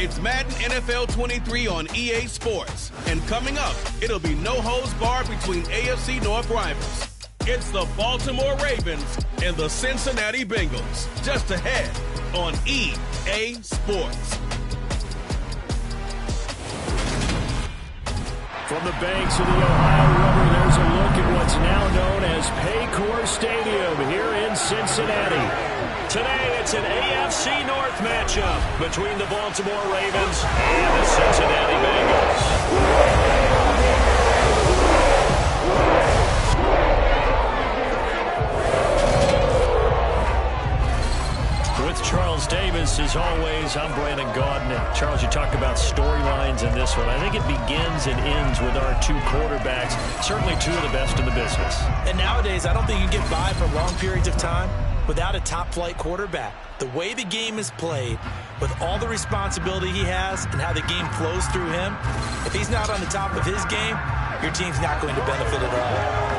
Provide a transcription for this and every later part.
It's Madden NFL 23 on EA Sports. And coming up, it'll be no holds barred between AFC North rivals. It's the Baltimore Ravens and the Cincinnati Bengals. Just ahead on EA Sports. From the banks of the Ohio River, there's a look at what's now known as Paycor Stadium here in Cincinnati. Today, it's an AFC North matchup between the Baltimore Ravens and the Cincinnati Bengals. With Charles Davis, as always, I'm Brandon Gaudin. And Charles, you talked about storylines in this one. I think it begins and ends with our two quarterbacks, certainly two of the best in the business. And nowadays, I don't think you can get by for long periods of time without a top-flight quarterback. The way the game is played, with all the responsibility he has and how the game flows through him, if he's not on the top of his game, your team's not going to benefit at all.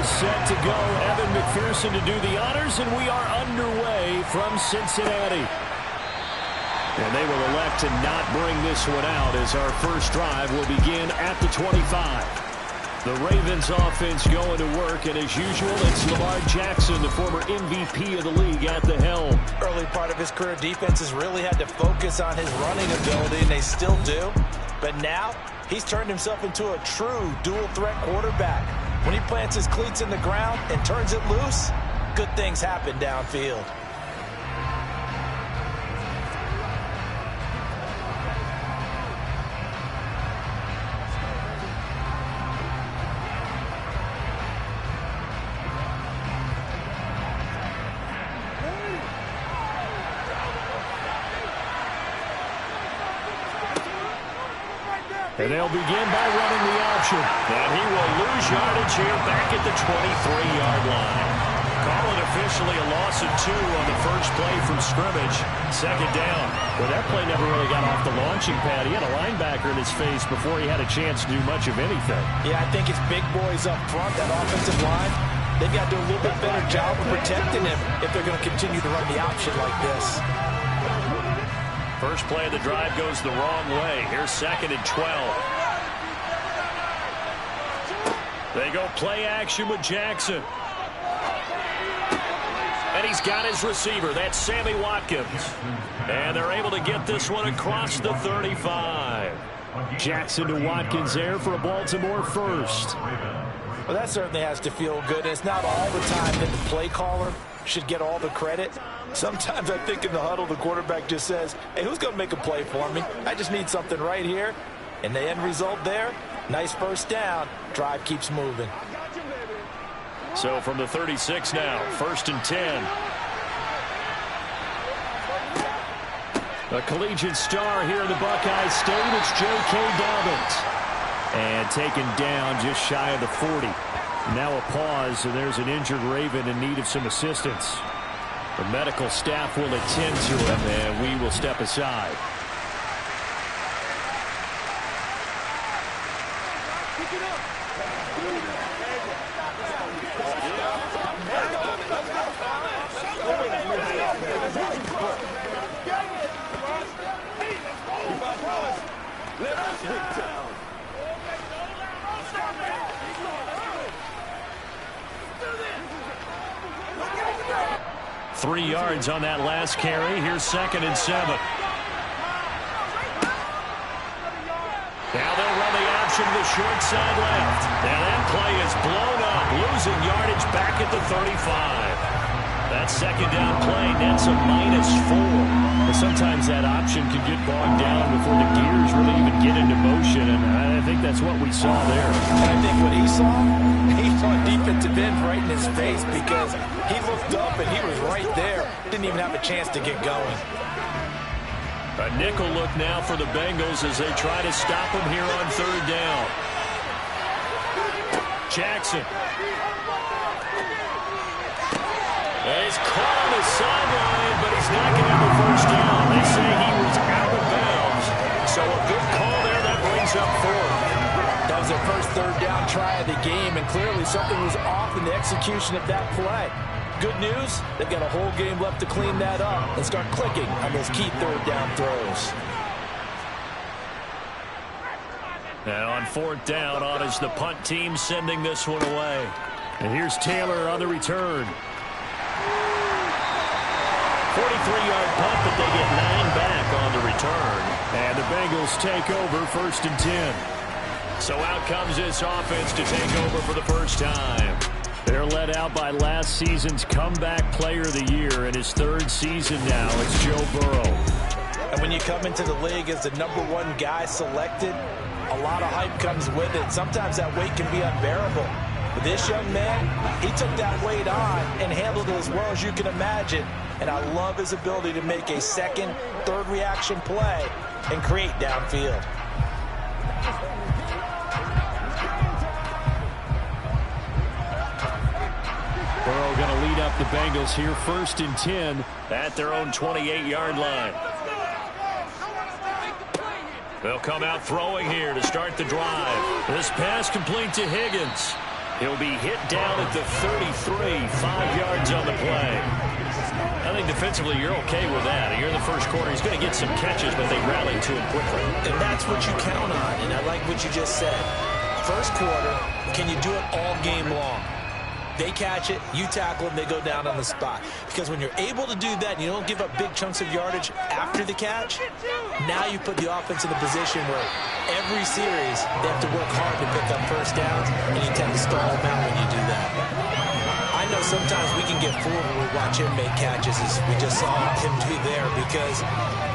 Set to go, Evan McPherson to do the honors, and we are underway from Cincinnati. And they will elect to not bring this one out as our first drive will begin at the 25. The Ravens offense going to work, and as usual, it's Lamar Jackson, the former MVP of the league, at the helm. Early part of his career, defenses really had to focus on his running ability, and they still do. But now, he's turned himself into a true dual-threat quarterback. When he plants his cleats in the ground and turns it loose, good things happen downfield. And they'll begin by running the option. And he will lose yardage here back at the 23-yard line. Call it officially a loss of 2 on the first play from scrimmage. Second down. Well, that play never really got off the launching pad. He had a linebacker in his face before he had a chance to do much of anything. Yeah, I think it's big boys up front, that offensive line. They've got to do a little bit better job of protecting him if they're going to continue to run the option like this. First play of the drive goes the wrong way. Here's 2nd and 12. They go play action with Jackson. And he's got his receiver. That's Sammy Watkins. And they're able to get this one across the 35. Jackson to Watkins there for a Baltimore first. Well, that certainly has to feel good. It's not all the time that the play caller should get all the credit. Sometimes I think in the huddle, the quarterback just says, hey, who's going to make a play for me? I just need something right here. And the end result there, nice first down. Drive keeps moving. So from the 36 now, 1st and 10. A collegiate star here in the Buckeye State, it's J.K. Dobbins. And taken down just shy of the 40. Now a pause, and there's an injured Raven in need of some assistance. The medical staff will attend to him, and we will step aside. Three yards on that last carry. Here's 2nd and 7. Now they'll run the option to the short side left. And that play is blown up. stop, losing yardage back at the 35. That second down play nets a -4. But sometimes that option can get bogged down before the gears really even get into motion, and I think that's what we saw there. And I think what he saw defensive end right in his face, because he looked up and he was right there. Didn't even have a chance to get going. A nickel look now for the Bengals as they try to stop him here on third down. Jackson. He's caught on the sideline, but he's not going to have a first down. They say he was out of bounds. So a good call there. That brings up 4th. That was their first third down try of the game, and clearly something was off in the execution of that play. Good news, they've got a whole game left to clean that up and start clicking on those key third down throws. And on 4th down, on is the punt team sending this one away. And here's Taylor on the return. 43-yard punt, but they get 9 back on the return. And the Bengals take over 1st and 10. So out comes this offense to take over for the first time. They're led out by last season's comeback player of the year. In his 3rd season now, it's Joe Burrow. And when you come into the league as the #1 guy selected, a lot of hype comes with it. Sometimes that weight can be unbearable. But this young man, he took that weight on and handled it as well as you can imagine. And I love his ability to make a second, third reaction play and create downfield. Burrow going to lead up the Bengals here 1st and 10 at their own 28-yard line. They'll come out throwing here to start the drive. This pass complete to Higgins. He'll be hit down at the 33, 5 yards on the play. I think defensively you're okay with that. You're in the first quarter. He's going to get some catches, but they rallied to him quickly. And that's what you count on, and I like what you just said. First quarter, can you do it all game long? They catch it, you tackle them, they go down on the spot. Because when you're able to do that and you don't give up big chunks of yardage after the catch, now you put the offense in a position where every series they have to work hard to pick up first downs, and you tend to stall them out when you do that. I know sometimes we can get fooled when we watch him make catches, as we just saw him do there, because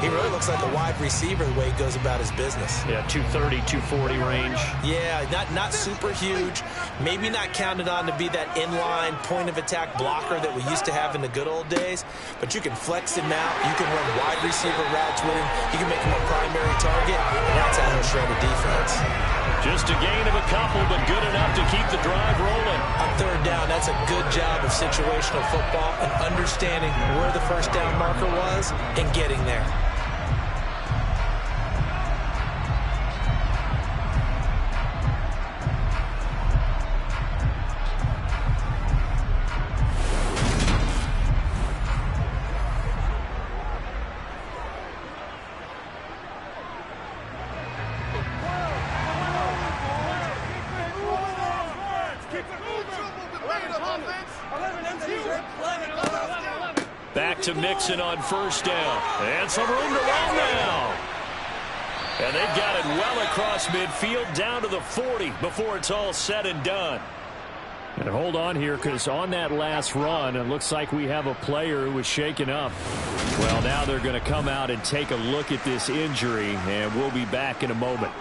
he really looks like a wide receiver the way he goes about his business. Yeah, 230, 240 range. Yeah, not super huge. Maybe not counted on to be that inline point-of-attack blocker that we used to have in the good old days, but you can flex him out. You can run wide receiver routes with him. You can make him a primary target, and that's how he'll shred a defense. Just a gain of a couple, but good enough to keep the drive rolling. On third down, that's a good job of situational football and understanding where the first down marker was and getting there. Back to Mixon on first down. And some room to run now. And they've got it well across midfield down to the 40 before it's all said and done. And hold on here, because on that last run, it looks like we have a player who was shaken up. Well, now they're going to come out and take a look at this injury, and we'll be back in a moment.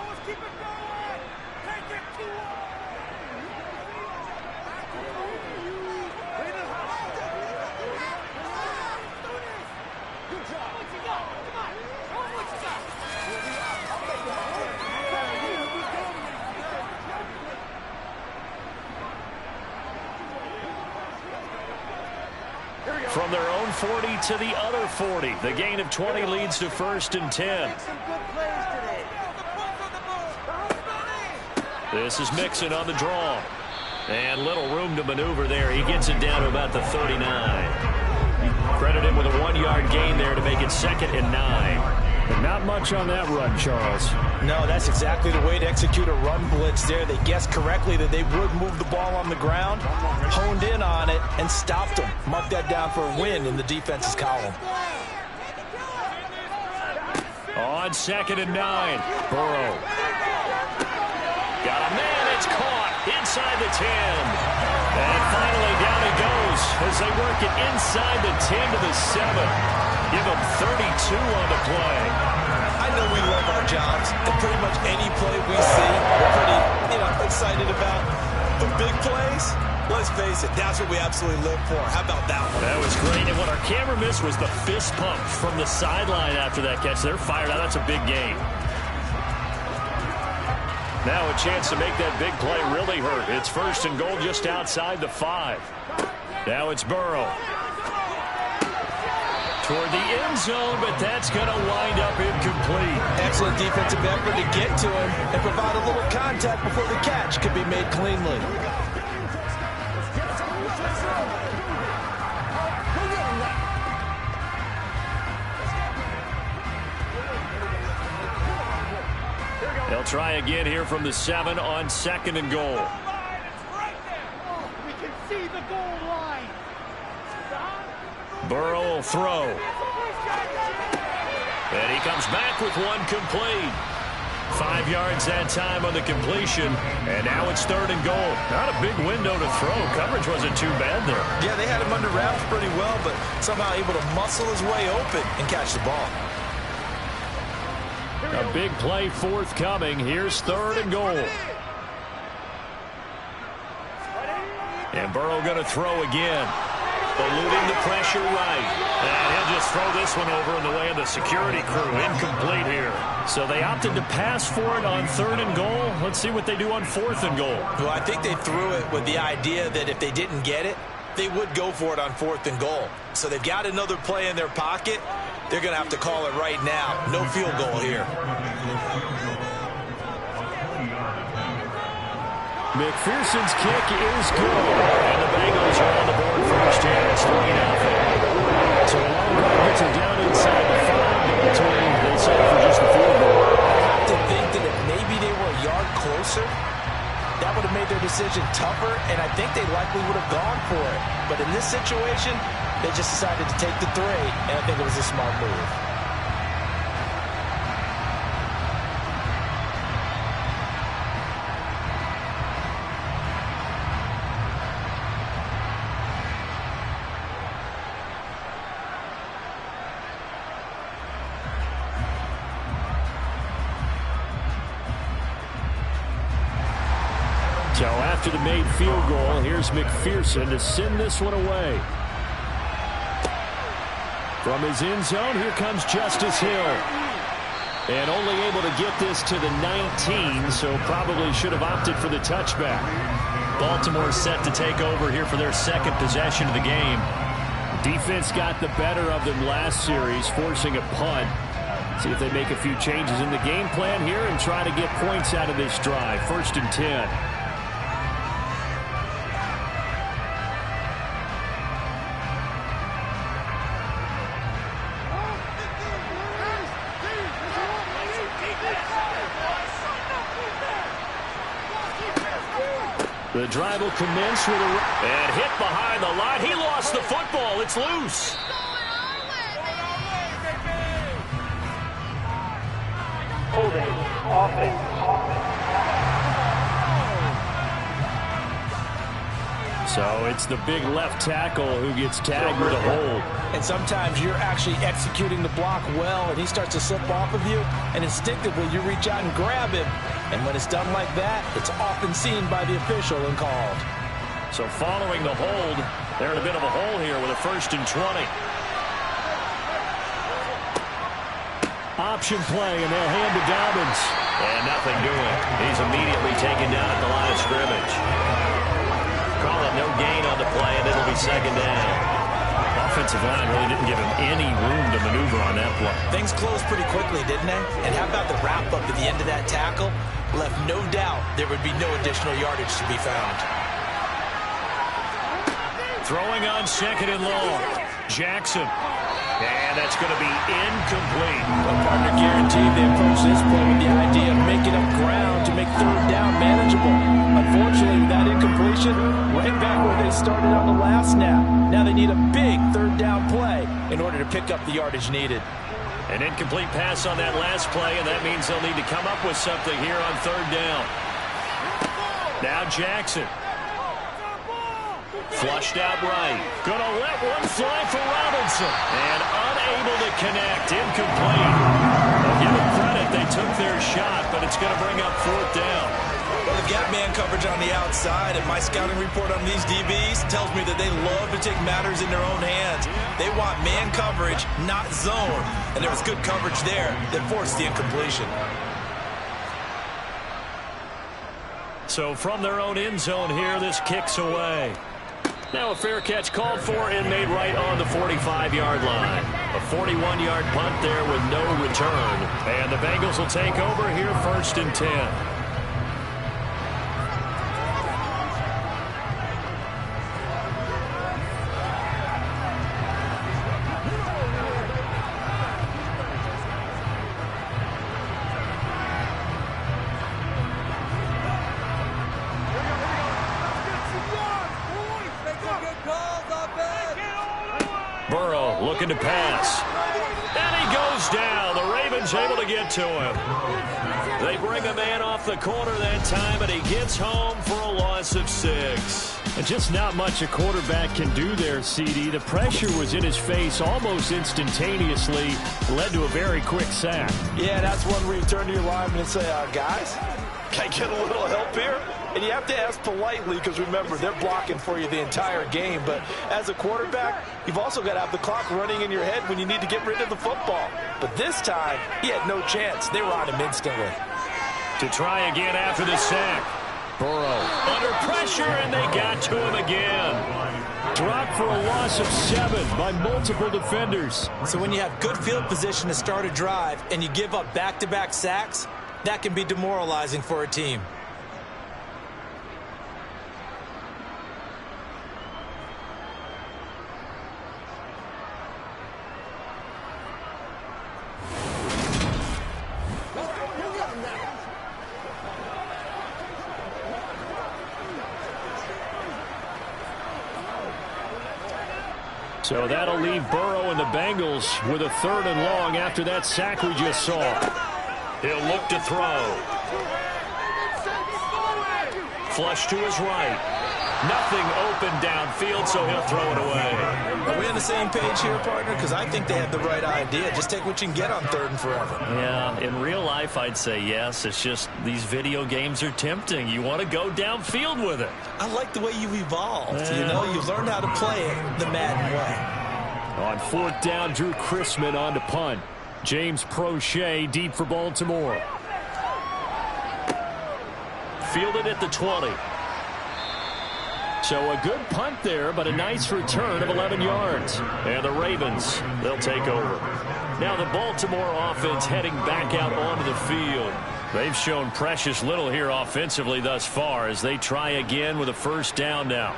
From their own 40 to the other 40. The gain of 20 leads to 1st and 10. This is Mixon on the draw. And little room to maneuver there. He gets it down to about the 39. Credit him with a 1-yard gain there to make it 2nd and 9. But not much on that run, Charles. No, that's exactly the way to execute a run blitz there. They guessed correctly that they would move the ball on the ground, honed in on it, and stopped them. Mark that down for a win in the defense's column. On 2nd and 9, Burrow. Got a man, it's caught inside the 10. And finally down he goes as they work it inside the 10 to the 7. Give him 32 on the play. I know we love our jobs, and pretty much any play we see, we're pretty, excited about. The big plays, let's face it, that's what we absolutely live for. How about that one? That was great, and what our camera missed was the fist pump from the sideline after that catch. They're fired out. That's a big gain. Now a chance to make that big play really hurt. It's 1st and goal just outside the 5. Now it's Burrow. Toward the end zone, but that's going to wind up incomplete. Excellent defensive effort to get to him and provide a little contact before the catch could be made cleanly. They'll try again here from the 7 on 2nd and goal. We can see the goal line. Burrow will throw. And he comes back with one complete. 5 yards that time on the completion. And now it's 3rd and goal. Not a big window to throw. Coverage wasn't too bad there. Yeah, they had him under wraps pretty well, but somehow able to muscle his way open and catch the ball. A big play forthcoming. Here's 3rd and goal. And Burrow going to throw again. Eluding the pressure right. And he'll just throw this one over in the way of the security crew. Incomplete here. So they opted to pass for it on 3rd and goal. Let's see what they do on 4th and goal. Well, I think they threw it with the idea that if they didn't get it, they would go for it on 4th and goal. So they've got another play in their pocket. They're going to have to call it right now. No field goal here. McPherson's kick is good. And the Bengals are on the board first here. It's 3-0. So a long run gets him down inside the 5. Ultimately, they settle for just the field goal. I have to think that if maybe they were a yard closer, that would have made their decision tougher, and I think they likely would have gone for it. But in this situation, they just decided to take the 3, and I think it was a smart move. So after the made field goal, here's McPherson to send this one away. From his end zone, here comes Justice Hill. And only able to get this to the 19, so probably should have opted for the touchback. Baltimore set to take over here for their 2nd possession of the game. Defense got the better of them last series, forcing a punt. See if they make a few changes in the game plan here and try to get points out of this drive. 1st and 10. The drive will commence with and hit behind the line. He lost the football. It's loose. Holding. Offense. So it's the big left tackle who gets tagged with a hold. And sometimes you're actually executing the block well, and he starts to slip off of you, and instinctively you reach out and grab him. And when it's done like that, it's often seen by the official and called. So following the hold, they're in a bit of a hole here with a 1st and 20. Option play, and they'll hand to Dobbins. And nothing doing. He's immediately taken down at the line of scrimmage. Call it no gain on the play, and it'll be 2nd down. Offensive line really didn't give him any room to maneuver on that play. Things closed pretty quickly, didn't they? And how about the wrap-up at the end of that tackle? Left no doubt there would be no additional yardage to be found. Throwing on 2nd and long. Jackson. And that's going to be incomplete. Well, partner guaranteed they approach this play with the idea of making up ground to make 3rd down manageable. Unfortunately, with that incompletion, right back where they started on the last snap. Now they need a big 3rd down play in order to pick up the yardage needed. An incomplete pass on that last play, and that means they'll need to come up with something here on 3rd down. Now Jackson. Flushed out right. Gonna let one fly for Robinson. And unable to connect. Incomplete. Well, give them credit. They took their shot, but it's going to bring up 4th down. Well, they've got man coverage on the outside, and my scouting report on these DBs tells me that they love to take matters in their own hands. They want man coverage, not zone. And there was good coverage there that forced the incompletion. So from their own end zone here, this kicks away. Now a fair catch called for and made right on the 45-yard line. A 41-yard punt there with no return. And the Bengals will take over here 1st and 10. Burrow looking to pass. And he goes down. The Ravens able to get to him. They bring a man off the corner that time, and he gets home for a loss of 6. And just not much a quarterback can do there, CD. The pressure was in his face almost instantaneously. Led to a very quick sack. Yeah, that's one where you turn to your lineman and say, guys, can I get a little help here? And you have to ask politely because, remember, they're blocking for you the entire game. But as a quarterback, you've also got to have the clock running in your head when you need to get rid of the football. But this time, he had no chance. They were on him instantly. To try again after the sack. Burrow under pressure, and they got to him again. Dropped for a loss of 7 by multiple defenders. So when you have good field position to start a drive and you give up back-to-back sacks, that can be demoralizing for a team. So that'll leave Burrow and the Bengals with a 3rd and long after that sack we just saw. He'll look to throw. Flush to his right. Nothing open downfield, so he'll throw it away. Are we on the same page here, partner? Because I think they have the right idea. Just take what you can get on 3rd and forever. Yeah, in real life, I'd say yes. It's just these video games are tempting. You want to go downfield with it. I like the way you've evolved. You know, you've learned how to play it the Madden way. On 4th down, Drew Chrisman on to punt. James Prochet deep for Baltimore. Fielded at the 20. So a good punt there, but a nice return of 11 yards. And the Ravens, they'll take over. Now the Baltimore offense heading back out onto the field. They've shown precious little here offensively thus far as they try again with a 1st down now.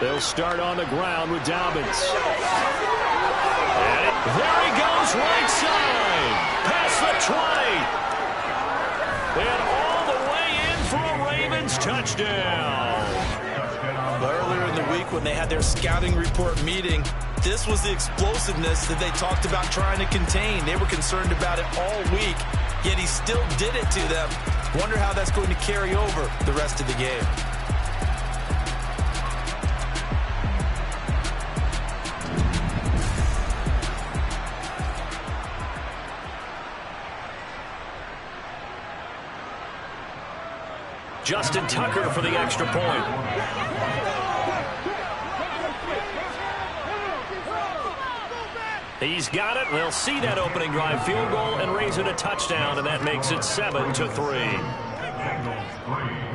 They'll start on the ground with Dobbins. And there he goes, right side. Past the 20. And all the way in for a Ravens touchdown. Earlier in the week when they had their scouting report meeting, this was the explosiveness that they talked about trying to contain. They were concerned about it all week, yet he still did it to them. Wonder how that's going to carry over the rest of the game. Justin Tucker for the extra point. He's got it. They'll see that opening drive field goal and raise it a touchdown, and that makes it 7-3.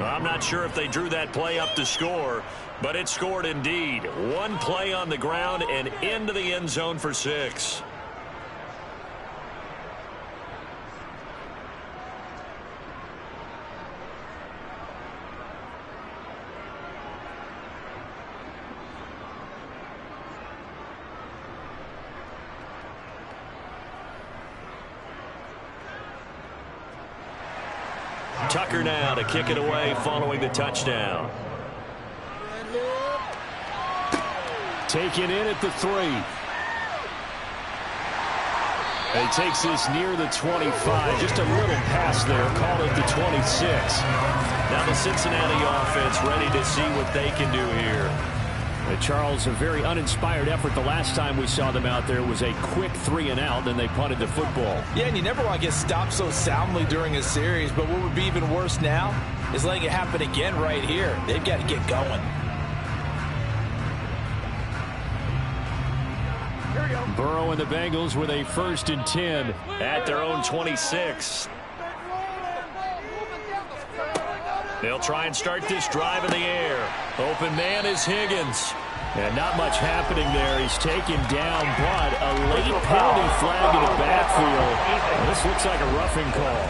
I'm not sure if they drew that play up to score, but it scored indeed. One play on the ground and into the end zone for 6. Tucker now to kick it away following the touchdown. Taken in at the 3. He takes this near the 25. Just a little pass there. Call it the 26. Now the Cincinnati offense ready to see what they can do here. Charles, a very uninspired effort. The last time we saw them out there was a quick 3 and out, then they punted the football. Yeah, and you never want to get stopped so soundly during a series, but what would be even worse now is letting it happen again right here. They've got to get going. Burrow and the Bengals with a 1st and 10 at their own 26. They'll try and start this drive in the air. Open man is Higgins. And not much happening there. He's taken down, but a late penalty flag in the backfield. And this looks like a roughing call.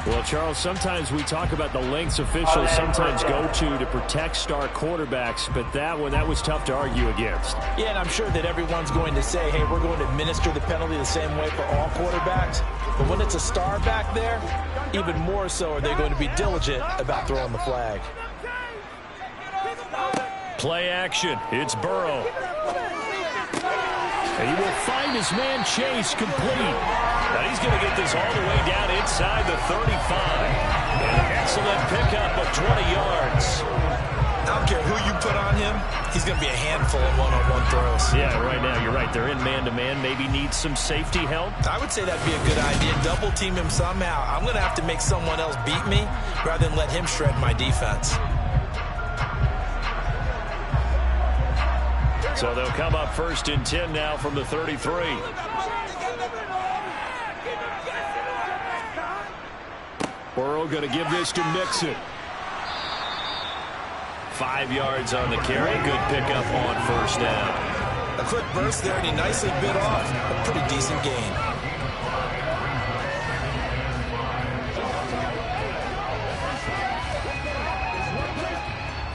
Well, Charles, sometimes we talk about the lengths officials sometimes go to protect star quarterbacks, but that was tough to argue against. Yeah, and I'm sure that everyone's going to say, hey, we're going to administer the penalty the same way for all quarterbacks. But when it's a star back there, even more so are they going to be diligent about throwing the flag. Play action. It's Burrow. And he will find his man Chase complete. And he's going to get this all the way down inside the 35. An excellent pickup of 20 yards. I don't care who you put on him, he's going to be a handful of one-on-one throws. Yeah, right now, you're right. They're in man-to-man. Maybe needs some safety help. I would say that'd be a good idea. Double team him somehow. I'm going to have to make someone else beat me rather than let him shred my defense. So they'll come up 1st and 10 now from the 33. Burrow going to give this to Mixon. 5 yards on the carry. Good pickup on 1st down. A quick burst there, and he nicely bit off a pretty decent gain.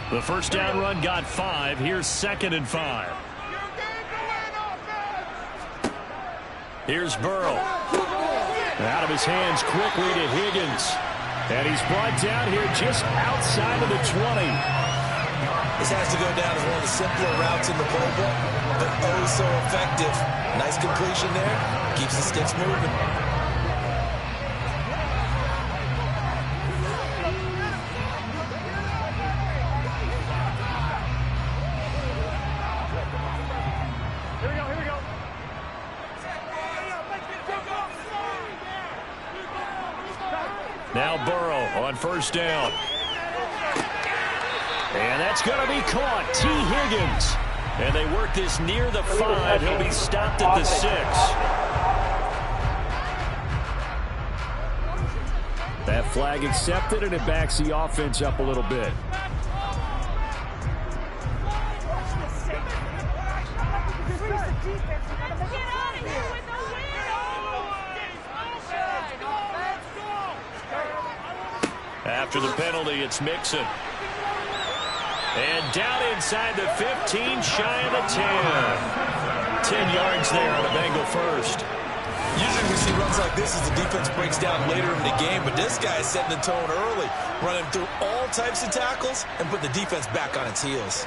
The 1st down run got 5. Here's 2nd and 5. Here's Burrow. Out of his hands quickly to Higgins. And he's brought down here just outside of the 20. This has to go down as one of the simpler routes in the playbook, but oh so effective. Nice completion there. Keeps the sticks moving. Now Burrow on 1st down. And that's going to be caught. T. Higgins. And they work this near the 5. He'll be stopped at the 6. That flag accepted, and it backs the offense up a little bit. After the penalty, it's Mixon. And down inside the 15, shy of the 10. 10 yards there on a Bengal 1st. Usually we see runs like this as the defense breaks down later in the game, but this guy is setting the tone early, running through all types of tackles and putting the defense back on its heels.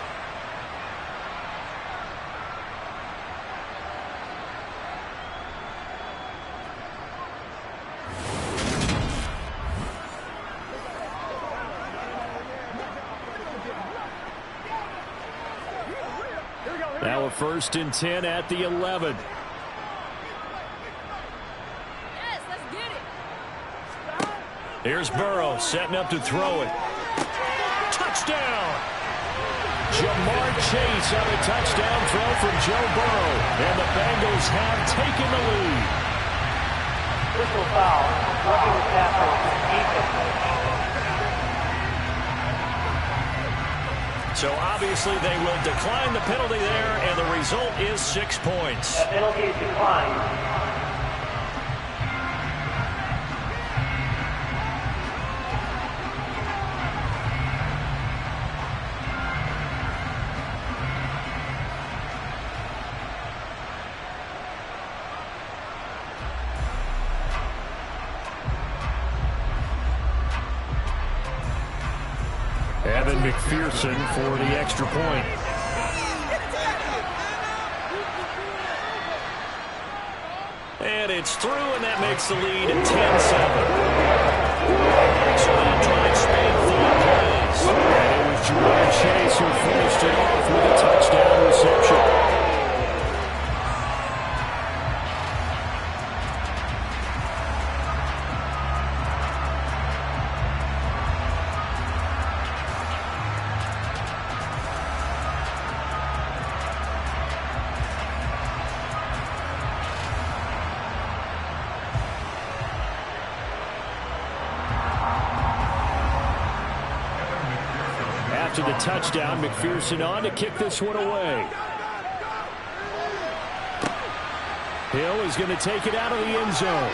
Now a 1st and 10 at the 11. Yes, let's get it. Here's Burrow setting up to throw it. Touchdown! Jamar Chase on a touchdown throw from Joe Burrow. And the Bengals have taken the lead. Personal foul. Roughing the tackle. So obviously they will decline the penalty there, and the result is 6 points. That penalty is declined. Evan McPherson for the extra point. And it's through, and that makes the lead 10-7. So that drive spanned 4 plays. And it was Jamar Chase who finished it off with a touchdown reception. After the touchdown, McPherson on to kick this one away. Hill is going to take it out of the end zone.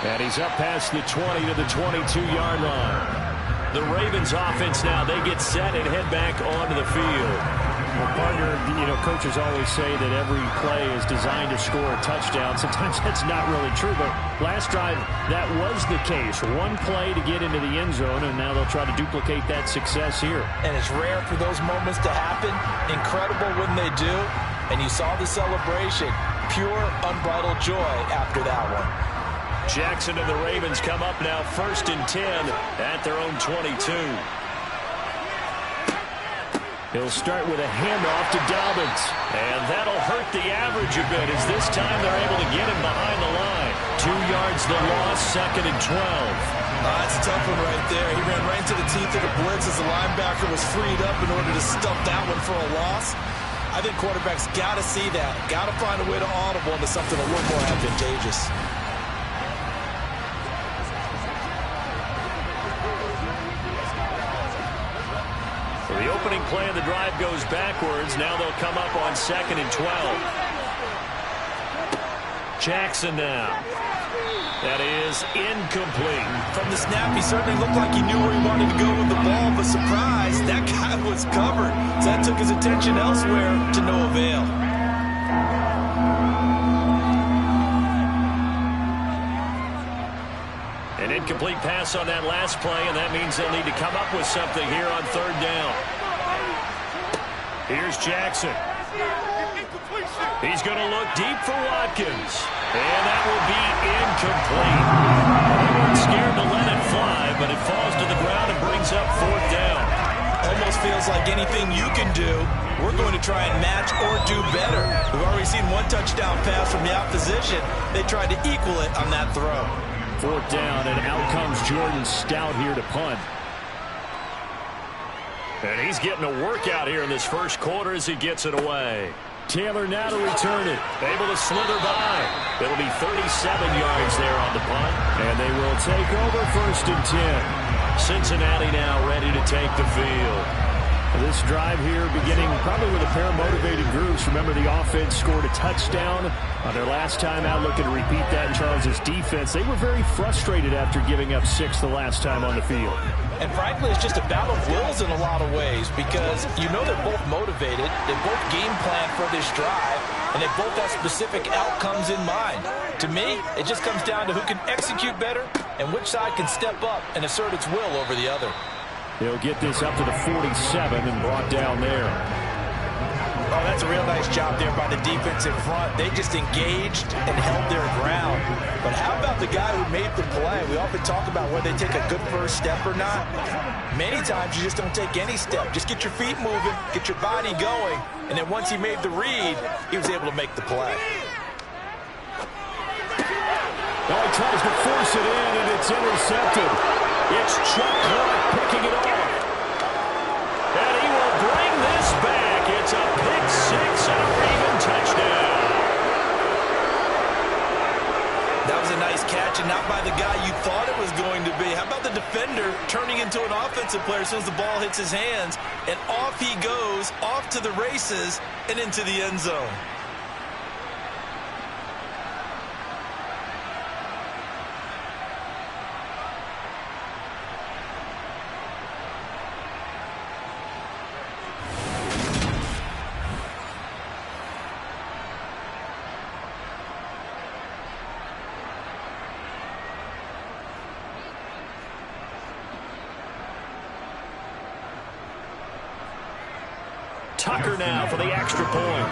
And he's up past the 20 to the 22-yard line. The Ravens offense now, they get set and head back onto the field. Well, partner, coaches always say that every play is designed to score a touchdown. Sometimes that's not really true, but last drive, that was the case. One play to get into the end zone, and now they'll try to duplicate that success here. And it's rare for those moments to happen. Incredible when they do. And you saw the celebration. Pure, unbridled joy after that one. Jackson and the Ravens come up now 1st and 10 at their own 22. He'll start with a handoff to Dobbins. And that'll hurt the average a bit as this time they're able to get him behind the line. 2 yards the loss, 2nd and 12. That's a tough one right there. He ran right into the teeth of the blitz as the linebacker was freed up in order to stuff that one for a loss. I think quarterbacks got to see that. Got to find a way to audible into something a little more advantageous. The opening play of the drive goes backwards. Now they'll come up on 2nd and 12. Jackson now. That is incomplete. From the snap, he certainly looked like he knew where he wanted to go with the ball, but surprise, that guy was covered. So that took his attention elsewhere to no avail. An incomplete pass on that last play, and that means they'll need to come up with something here on 3rd down. Here's Jackson. He's going to look deep for Watkins. And that will be incomplete. They weren't scared to let it fly, but it falls to the ground and brings up 4th down. Almost feels like anything you can do, we're going to try and match or do better. We've already seen one touchdown pass from the opposition. They tried to equal it on that throw. 4th down, and out comes Jordan Stout here to punt. And he's getting a workout here in this first quarter as he gets it away. Taylor now to return it. Able to slither by. It'll be 37 yards there on the punt. And they will take over 1st and 10. Cincinnati now ready to take the field. This drive here beginning probably with a pair of motivated groups. Remember, the offense scored a touchdown on their last time out. Looking to repeat that in Charles's defense. They were very frustrated after giving up 6 the last time on the field. And frankly, it's just a battle of wills in a lot of ways because you know they're both motivated. They both game plan for this drive, and they both have specific outcomes in mind. To me, it just comes down to who can execute better and which side can step up and assert its will over the other. He'll get this up to the 47 and brought down there. Oh, that's a real nice job there by the defense in front. They just engaged and held their ground. But how about the guy who made the play? We often talk about whether they take a good first step or not. Many times you just don't take any step. Just get your feet moving, get your body going, and then once he made the read, he was able to make the play. Oh, he tries to force it in, and it's intercepted. It's Chuck Clark picking it off. And he will bring this back. It's a pick 6 and a Raven touchdown. That was a nice catch, and not by the guy you thought it was going to be. How about the defender turning into an offensive player as soon as the ball hits his hands, and off he goes, off to the races, and into the end zone. Tucker now for the extra point.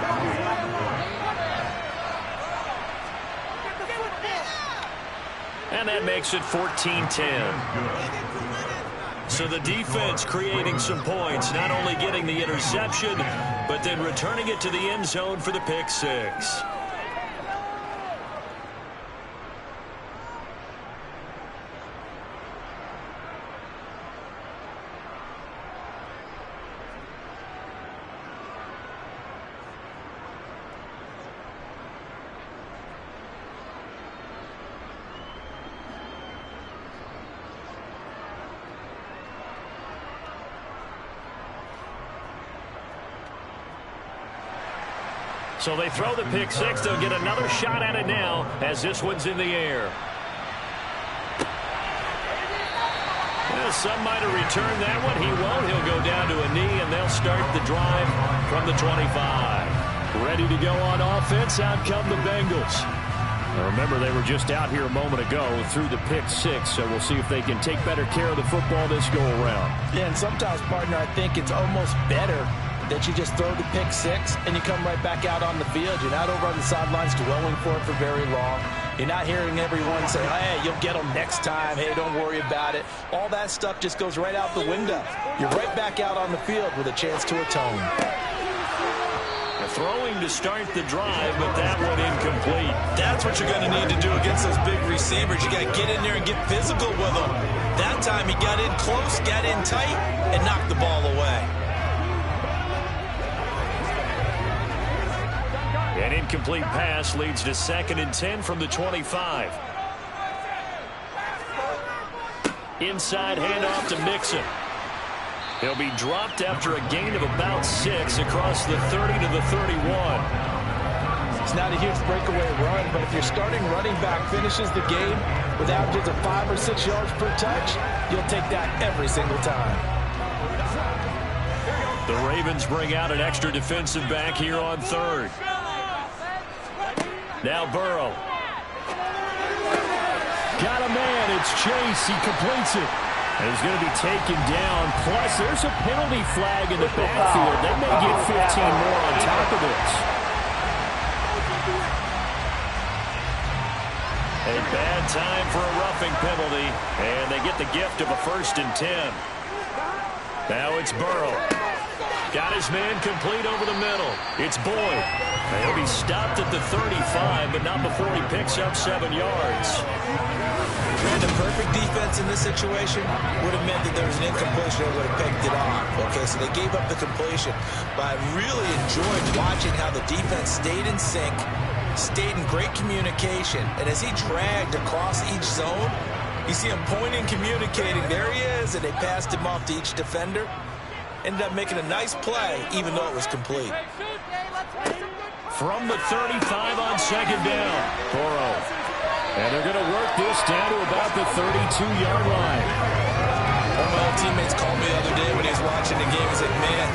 And that makes it 14-10. So the defense creating some points, not only getting the interception, but then returning it to the end zone for the pick six. So they throw the pick six. They'll get another shot at it now as this one's in the air. Well, some might have returned that one. He won't. He'll go down to a knee, and they'll start the drive from the 25. Ready to go on offense. Out come the Bengals. Now remember, they were just out here a moment ago through the pick six, so we'll see if they can take better care of the football this go around. Yeah, and sometimes, partner, I think it's almost better that you just throw the pick six and you come right back out on the field. You're not over on the sidelines dwelling for it for very long. You're not hearing everyone say, hey, you'll get them next time. Hey, don't worry about it. All that stuff just goes right out the window. You're right back out on the field with a chance to atone. They're throwing to start the drive, but that one incomplete. That's what you're going to need to do against those big receivers. You got to get in there and get physical with them. That time he got in close, got in tight, and knocked the ball away. An incomplete pass leads to 2nd and 10 from the 25. Inside handoff to Mixon. He'll be dropped after a gain of about 6 across the 30 to the 31. It's not a huge breakaway run, but if your starting running back finishes the game with averages of 5 or 6 yards per touch, you'll take that every single time. The Ravens bring out an extra defensive back here on 3rd. Now Burrow. Got a man. It's Chase. He completes it. And he's going to be taken down. Plus, there's a penalty flag in the backfield. They may get 15 more on top of this. A bad time for a roughing penalty. And they get the gift of a 1st and 10. Now it's Burrow. Got his man complete over the middle. It's Boyd. And he'll be stopped at the 35, but not before he picks up 7 yards. And the perfect defense in this situation would have meant that there was an incompletion. They would have picked it off. Okay, so they gave up the completion. But I really enjoyed watching how the defense stayed in sync, stayed in great communication. And as he dragged across each zone, you see him pointing, communicating. There he is, and they passed him off to each defender. Ended up making a nice play, even though it was complete. From the 35 on 2nd down, Burrow. And they're going to work this down to about the 32-yard line. One of my old teammates called me the other day when he was watching the game. He said, man,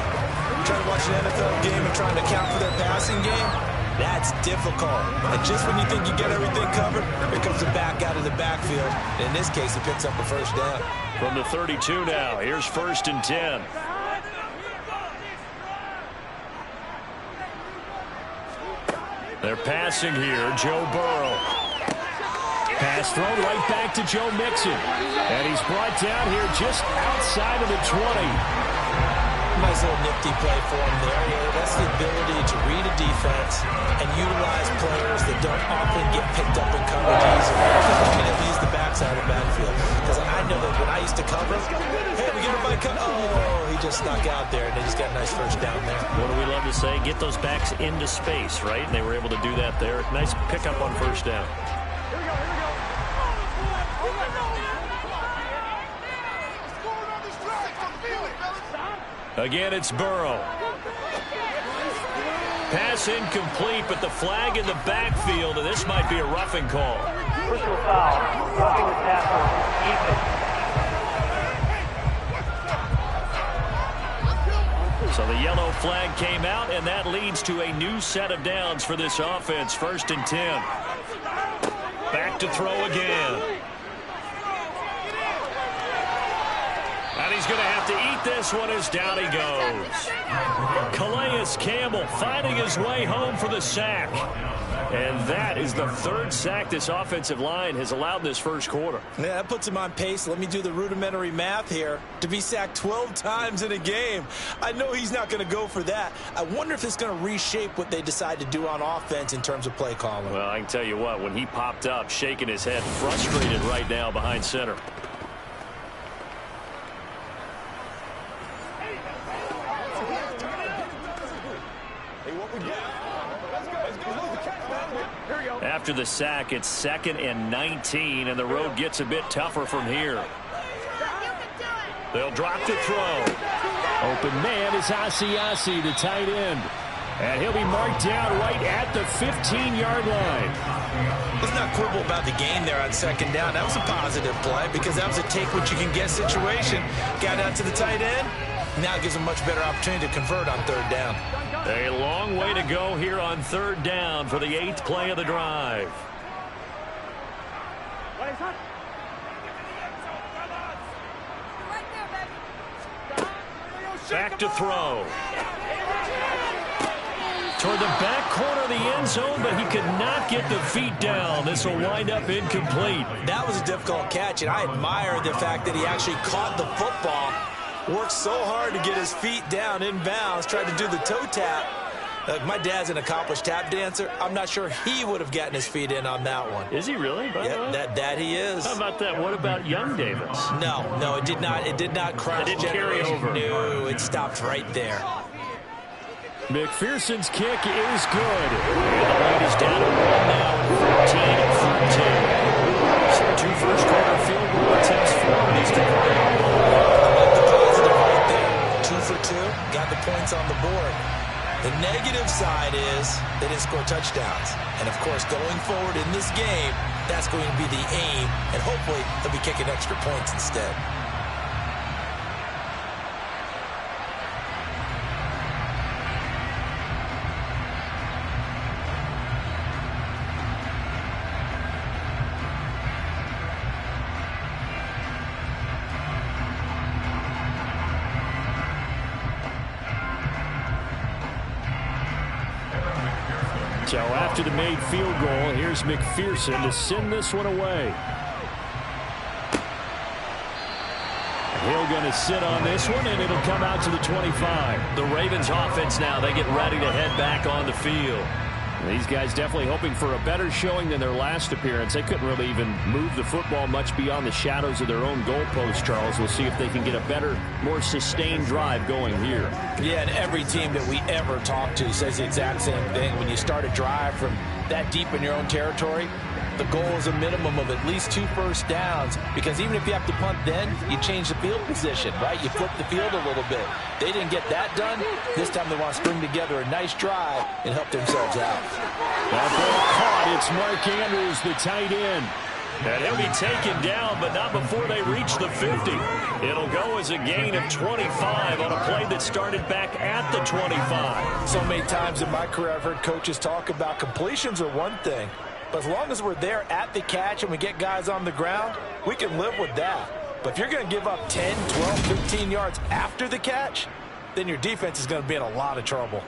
you're trying to watch an NFL game and trying to account for their passing game? That's difficult. And just when you think you get everything covered, here comes the back out of the backfield. In this case, he picks up a 1st down. From the 32 now, here's 1st and 10. They're passing here, Joe Burrow. Pass thrown right back to Joe Mixon. And he's brought down here just outside of the 20. Nice little nifty play for him there. Yeah, that's the ability to read a defense and utilize players that don't often get picked up in coverage easily. Being able to use the backside of the backfield. Because I know that when I used to cover, hey, we get a bike cut. Oh, he just snuck out there, and they just got a nice 1st down there. What do we love to say? Get those backs into space, right? And they were able to do that there. Nice pickup on 1st down. Again, it's Burrow. Pass incomplete, but the flag in the backfield, and this might be a roughing call. Personal foul, roughing the passer, Ethan. So the yellow flag came out, and that leads to a new set of downs for this offense. 1st and 10. Back to throw again. And he's going to have to eat this one as down he goes. Calais Campbell finding his way home for the sack. And that is the third sack this offensive line has allowed in this first quarter. Yeah, that puts him on pace. Let me do the rudimentary math here. To be sacked 12 times in a game. I know he's not going to go for that. I wonder if it's going to reshape what they decide to do on offense in terms of play calling. Well, I can tell you what, when he popped up, shaking his head, frustrated right now behind center. After the sack, it's 2nd and 19, and the road gets a bit tougher from here. They'll drop to throw. Open man is Asiasi, the tight end. And he'll be marked down right at the 15-yard line. Let's not quibble about the game there on 2nd down. That was a positive play because that was a take-what-you-can-get situation. Got out to the tight end. Now it gives him a much better opportunity to convert on 3rd down. A long way to go here on 3rd down for the 8th play of the drive. Back to throw. Toward the back corner of the end zone, but he could not get the feet down. This will wind up incomplete. That was a difficult catch, and I admire the fact that he actually caught the football. Worked so hard to get his feet down inbounds, tried to do the toe tap. My dad's an accomplished tap dancer. I'm not sure he would have gotten his feet in on that one. Is he really? Yeah, that he is. How about that? What about young Davis? No, it did not. It did not cross. It didn't carry over. No, it stopped right there. McPherson's kick is good. And the lead is down to 1 now, 14-13. So 2 first-quarter field goal attempts for these two. I like the positive right there. 2 for 2. Got the points on the board. The negative side is they didn't score touchdowns. And, of course, going forward in this game, that's going to be the aim. And hopefully they'll be kicking extra points instead. So after the made field goal, here's McPherson to send this one away. Hill going to sit on this one, and it'll come out to the 25. The Ravens offense now, they get ready to head back on the field. These guys definitely hoping for a better showing than their last appearance. They couldn't really even move the football much beyond the shadows of their own goalpost, Charles. We'll see if they can get a better, more sustained drive going here. Yeah, and every team that we ever talk to says the exact same thing. When you start a drive from that deep in your own territory, the goal is a minimum of at least 2 first downs, because even if you have to punt then, you change the field position, right? You flip the field a little bit. They didn't get that done. This time they want to string together a nice drive and help themselves out. That ball caught. It's Mark Andrews, the tight end. And he'll be taken down, but not before they reach the 50. It'll go as a gain of 25 on a play that started back at the 25. So many times in my career I've heard coaches talk about completions are one thing, but as long as we're there at the catch and we get guys on the ground, we can live with that. But if you're going to give up 10, 12, 15 yards after the catch, then your defense is going to be in a lot of trouble.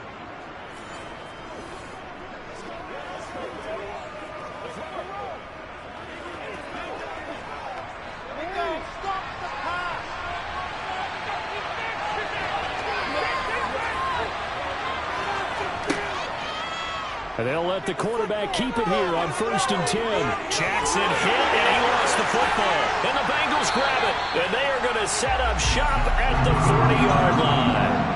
And they'll let the quarterback keep it here on 1st and 10. Jackson hit, and he lost the football. And the Bengals grab it. And they are going to set up shop at the 40-yard line.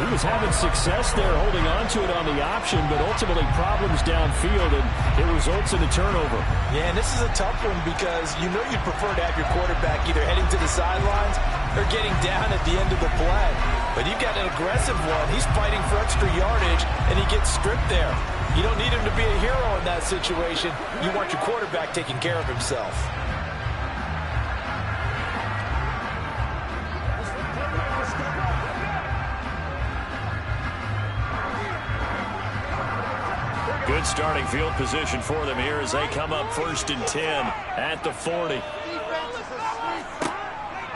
He was having success there holding on to it on the option, but ultimately problems downfield, and it results in a turnover. Yeah, and this is a tough one because you know you'd prefer to have your quarterback either heading to the sidelines or getting down at the end of the play. But you've got an aggressive one. He's fighting for extra yardage, and he gets stripped there. You don't need him to be a hero in that situation. You want your quarterback taking care of himself. Good starting field position for them here as they come up 1st and 10 at the 40.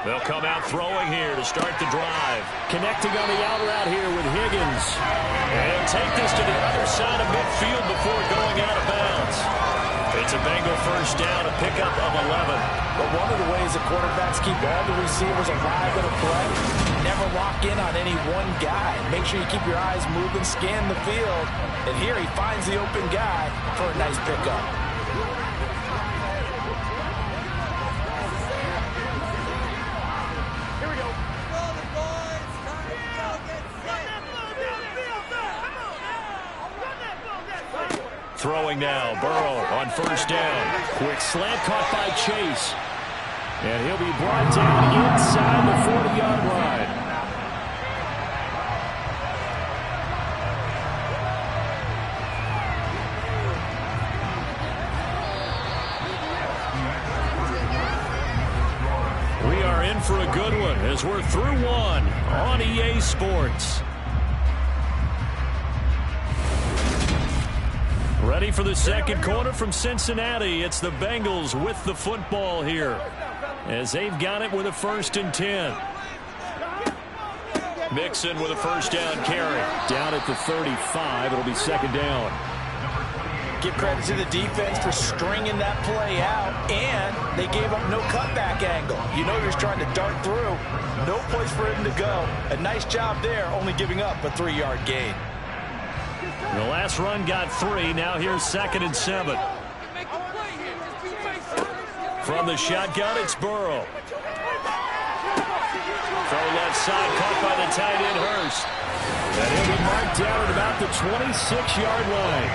They'll come out throwing here to start the drive. Connecting on the out route here with Higgins. And take this to the other side of midfield before going out of bounds. It's a Bengal first down, a pickup of 11. But one of the ways the quarterbacks keep all the receivers alive in a play, never lock in on any one guy. Make sure you keep your eyes moving, scan the field. And here he finds the open guy for a nice pickup. Throwing now, Burrow on first down. Quick slant caught by Chase. And he'll be brought down inside the 40-yard line. We are in for a good one as we're through one on EA Sports. Ready for the second quarter from Cincinnati. It's the Bengals with the football here as they've got it with a 1st and 10. Mixon with a first down carry. Down at the 35. It'll be 2nd down. Give credit to the defense for stringing that play out, and they gave up no cutback angle. You know you're trying to dart through. No place for him to go. A nice job there, only giving up a 3-yard gain. The last run got 3. Now here's 2nd and 7. From the shotgun, it's Burrow. Throw left side, caught by the tight end, Hurst. And he'll be marked down at about the 26-yard line.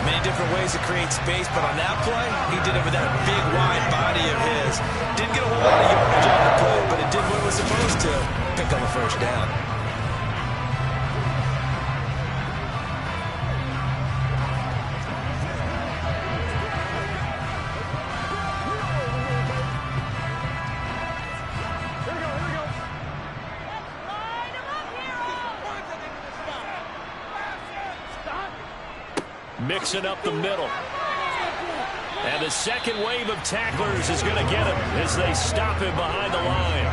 Many different ways to create space, but on that play, he did it with that big, wide body of his. Didn't get a whole lot of yardage on the play, but it did what it was supposed to. Pick up a first down. Mixing up the middle. And the second wave of tacklers is going to get him as they stop him behind the line.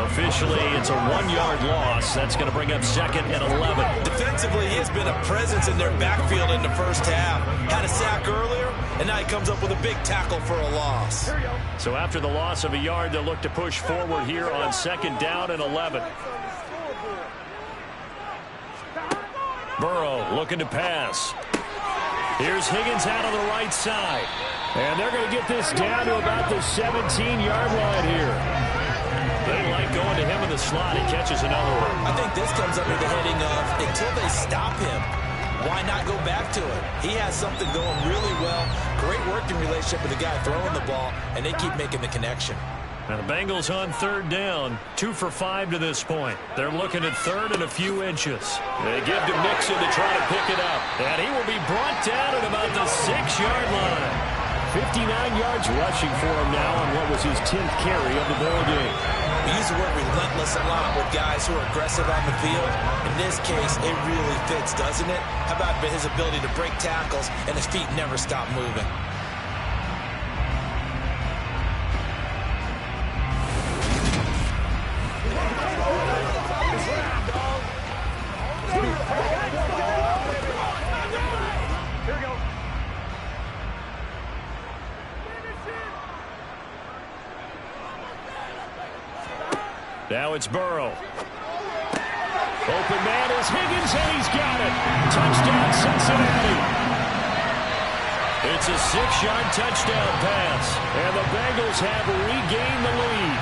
Officially, it's a 1-yard loss. That's going to bring up 2nd and 11. Defensively, he has been a presence in their backfield in the first half. Had a sack earlier, and now he comes up with a big tackle for a loss. So after the loss of a yard, they'll look to push forward here on 2nd down and 11. Burrow looking to pass. Here's Higgins out on the right side. And they're going to get this down to about the 17-yard line here. They like going to him in the slot. He catches another one. I think this comes under the heading of until they stop him, why not go back to it? He has something going really well. Great working relationship with the guy throwing the ball, and they keep making the connection. Now the Bengals on 3rd down, 2 for 5 to this point. They're looking at 3rd and a few inches. They give to Mixon to try to pick it up. And he will be brought down at about the 6-yard line. 59 yards rushing for him now on what was his 10th carry of the ball game. We use the word relentless a lot with guys who are aggressive on the field. In this case, it really fits, doesn't it? How about his ability to break tackles and his feet never stop moving? Now it's Burrow. Open man is Higgins, and he's got it. Touchdown, Cincinnati. It's a 6-yard touchdown pass, and the Bengals have regained the lead.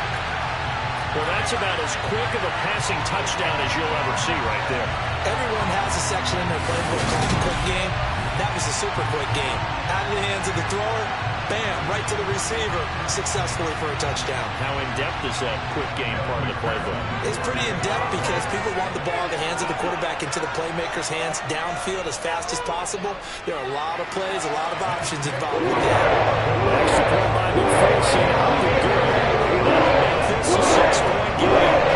Well, that's about as quick of a passing touchdown as you'll ever see right there. Everyone has a section in their playbook called the quick game. That was a super quick game. Out of the hands of the thrower, bam, right to the receiver, successfully for a touchdown. How in-depth is that quick game part of the playbook? It's pretty in-depth because people want the ball in the hands of the quarterback into the playmaker's hands downfield as fast as possible. There are a lot of plays, a lot of options involved with that. Extra point by McPherson, out the good. That'll make this a 6-point game.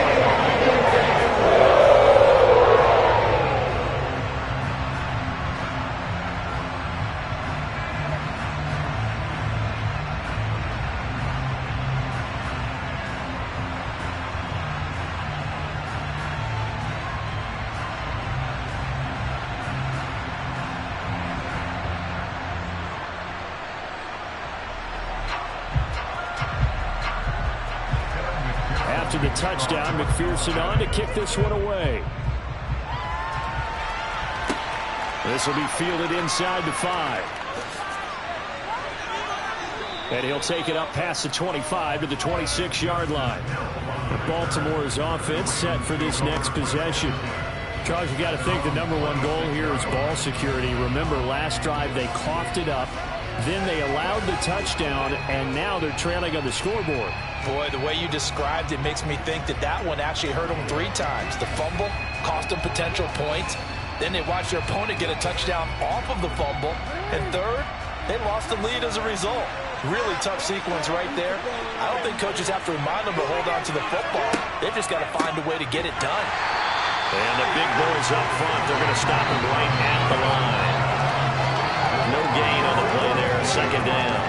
after the touchdown. McPherson on to kick this one away. This will be fielded inside the 5. And he'll take it up past the 25 to the 26-yard line. Baltimore's offense set for this next possession. Charles, you got to think the number one goal here is ball security. Remember, last drive they coughed it up. Then they allowed the touchdown, and now they're trailing on the scoreboard. Boy, the way you described it makes me think that that one actually hurt them 3 times. The fumble cost them potential points. Then they watched their opponent get a touchdown off of the fumble. And third, they lost the lead as a result. Really tough sequence right there. I don't think coaches have to remind them to hold on to the football. They've just got to find a way to get it done. And the big boys up front, they're going to stop him right at the line. No gain on the play there, second down.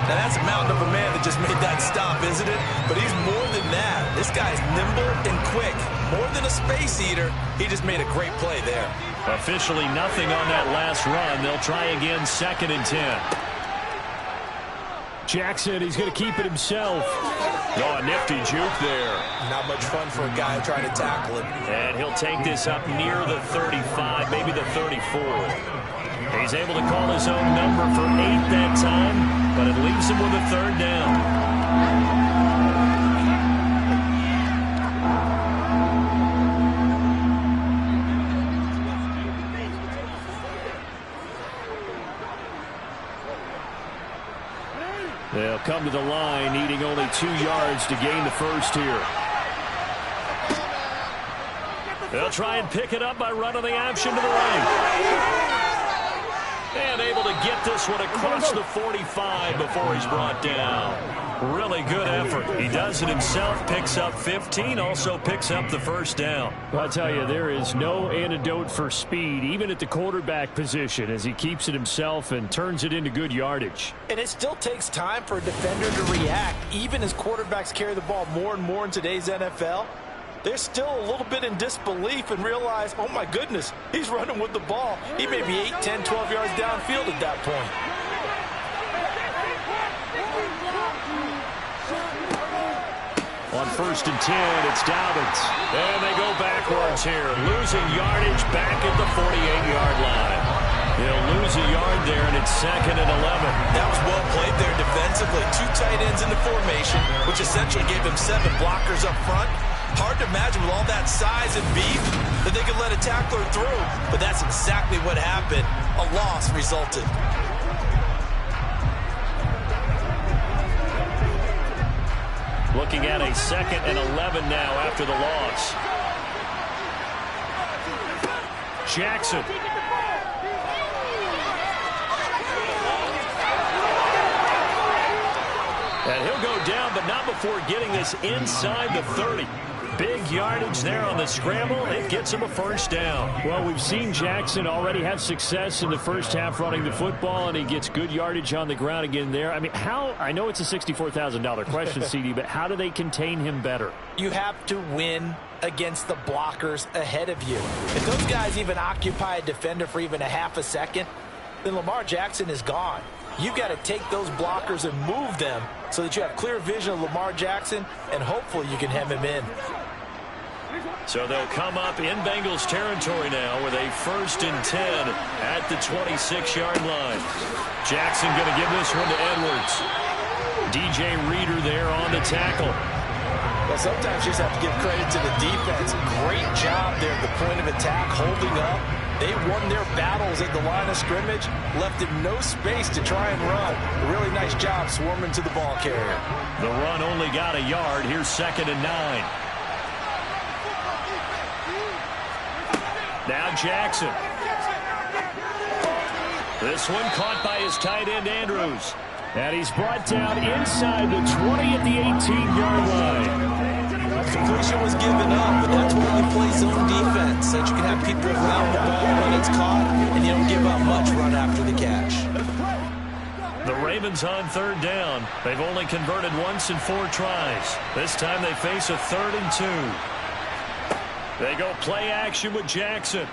Now that's a mountain of a man that just made that stop, isn't it? But he's more than that. This guy's nimble and quick. More than a space eater, he just made a great play there. Officially nothing on that last run. They'll try again, 2nd and 10. Jackson, he's going to keep it himself. Oh, a nifty juke there. Not much fun for a guy trying to tackle him. And he'll take this up near the 35, maybe the 34. He's able to call his own number for 8 that time, but it leaves him with a 3rd down. They'll come to the line, needing only 2 yards to gain the first here. They'll try and pick it up by running the option to the right. And able to get this one across the 45 before he's brought down. Really good effort. He does it himself, picks up 15, also picks up the first down. Well, I'll tell you, there is no antidote for speed, even at the quarterback position, as he keeps it himself and turns it into good yardage. And it still takes time for a defender to react. Even as quarterbacks carry the ball more and more in today's NFL, they're still a little bit in disbelief and realize, oh my goodness, he's running with the ball. He may be 8, 10, 12 yards downfield at that point. On 1st and 10, it's Dobbins. And they go backwards here, losing yardage back at the 48-yard line. They'll lose a yard there, and it's 2nd and 11. That was well played there defensively. 2 tight ends in the formation, which essentially gave him 7 blockers up front. Hard to imagine with all that size and beef that they could let a tackler through. But that's exactly what happened. A loss resulted. Looking at a 2nd and 11 now after the loss. Jackson. And he'll go down, but not before getting this inside the 30. Big yardage there on the scramble. It gets him a first down. Well, we've seen Jackson already have success in the first half running the football, and he gets good yardage on the ground again there. I mean, I know it's a $64,000 question, CD, but how do they contain him better? You have to win against the blockers ahead of you. If those guys even occupy a defender for even a half a second, then Lamar Jackson is gone. You've got to take those blockers and move them so that you have clear vision of Lamar Jackson, and hopefully you can hem him in. So they'll come up in Bengals territory now with a 1st and 10 at the 26-yard line. Jackson going to give this one to Edwards. DJ Reader there on the tackle. Well, sometimes you just have to give credit to the defense. Great job there at the point of attack, holding up. They won their battles at the line of scrimmage, left him no space to try and run. A really nice job swarming to the ball carrier. The run only got a yard. Here's 2nd and 9. Now Jackson. This one caught by his tight end, Andrews. And he's brought down inside the 20 at the 18-yard line. Completion was given up, but that's where you play zone defense, so that you can have people around the ball when it's caught, and you don't give up much run after the catch. The Ravens on 3rd down. They've only converted once in 4 tries. This time they face a 3rd and 2. They go play action with Jackson.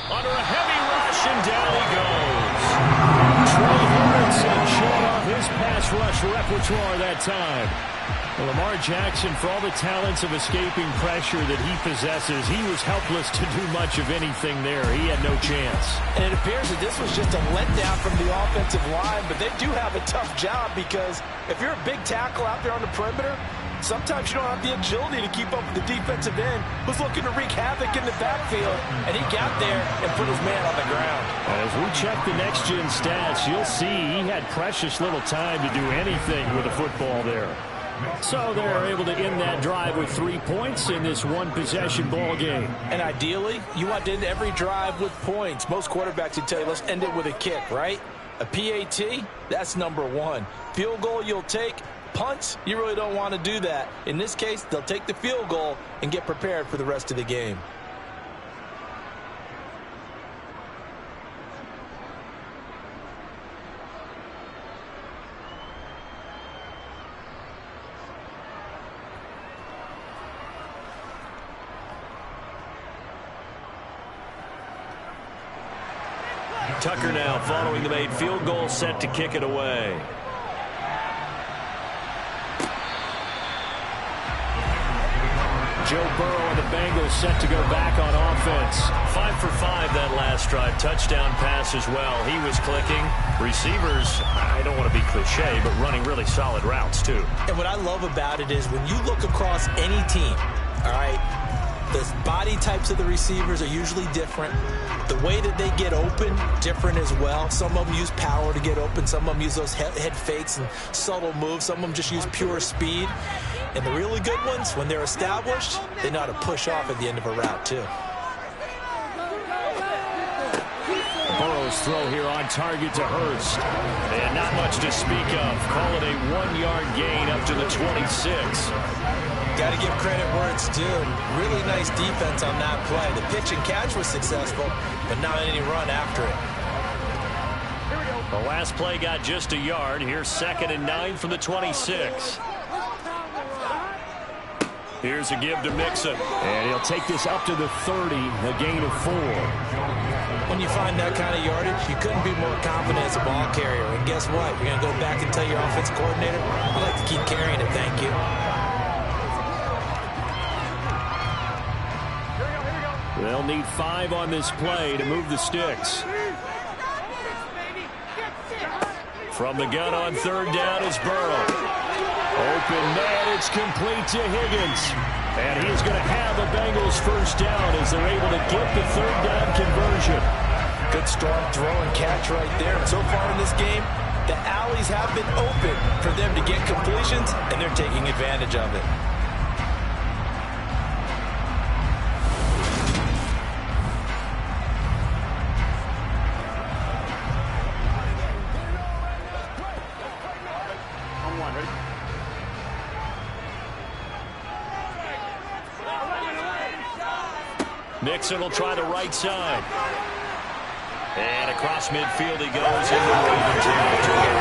Under a heavy rush, and down he goes. Trey Hendrickson showing off his pass rush repertoire that time. Well, Lamar Jackson, for all the talents of escaping pressure that he possesses, he was helpless to do much of anything there. He had no chance. And it appears that this was just a letdown from the offensive line, but they do have a tough job because if you're a big tackle out there on the perimeter, sometimes you don't have the agility to keep up with the defensive end who's looking to wreak havoc in the backfield, and he got there and put his man on the ground. As we check the next-gen stats, you'll see he had precious little time to do anything with the football there. So they're able to end that drive with 3 points in this one-possession ball game. And ideally, you want to end every drive with points. Most quarterbacks would tell you, let's end it with a kick, right? A PAT, that's number one. Field goal you'll take. Punts, you really don't want to do that. In this case, they'll take the field goal and get prepared for the rest of the game. Tucker now following the made field goal, set to kick it away. Joe Burrow and the Bengals set to go back on offense. 5 for 5 that last drive. Touchdown pass as well. He was clicking. Receivers, I don't want to be cliche, but running really solid routes too. And what I love about it is when you look across any team, all right, the body types of the receivers are usually different. The way that they get open, different as well. Some of them use power to get open. Some of them use those head fakes and subtle moves. Some of them just use pure speed. And the really good ones, when they're established, they know how to push off at the end of a route, too. Burrow's throw here on target to Hurst. And not much to speak of. Call it a 1-yard gain up to the 26. Got to give credit where it's due. Really nice defense on that play. The pitch and catch was successful, but not any run after it. The last play got just a yard. Here's 2nd and 9 from the 26. Here's a give to Mixon. And he'll take this up to the 30, a gain of 4. When you find that kind of yardage, you couldn't be more confident as a ball carrier. And guess what? You're going to go back and tell your offensive coordinator, I'd like to keep carrying it, thank you. They'll need 5 on this play to move the sticks. From the gun on 3rd down is Burrow. Open man, it's complete to Higgins. And he's going to have a Bengals first down as they're able to get the 3rd down conversion. Good strong throw and catch right there. And so far in this game, the alleys have been open for them to get completions, and they're taking advantage of it. Mixon will try the right side. And across midfield he goes into Raven territory.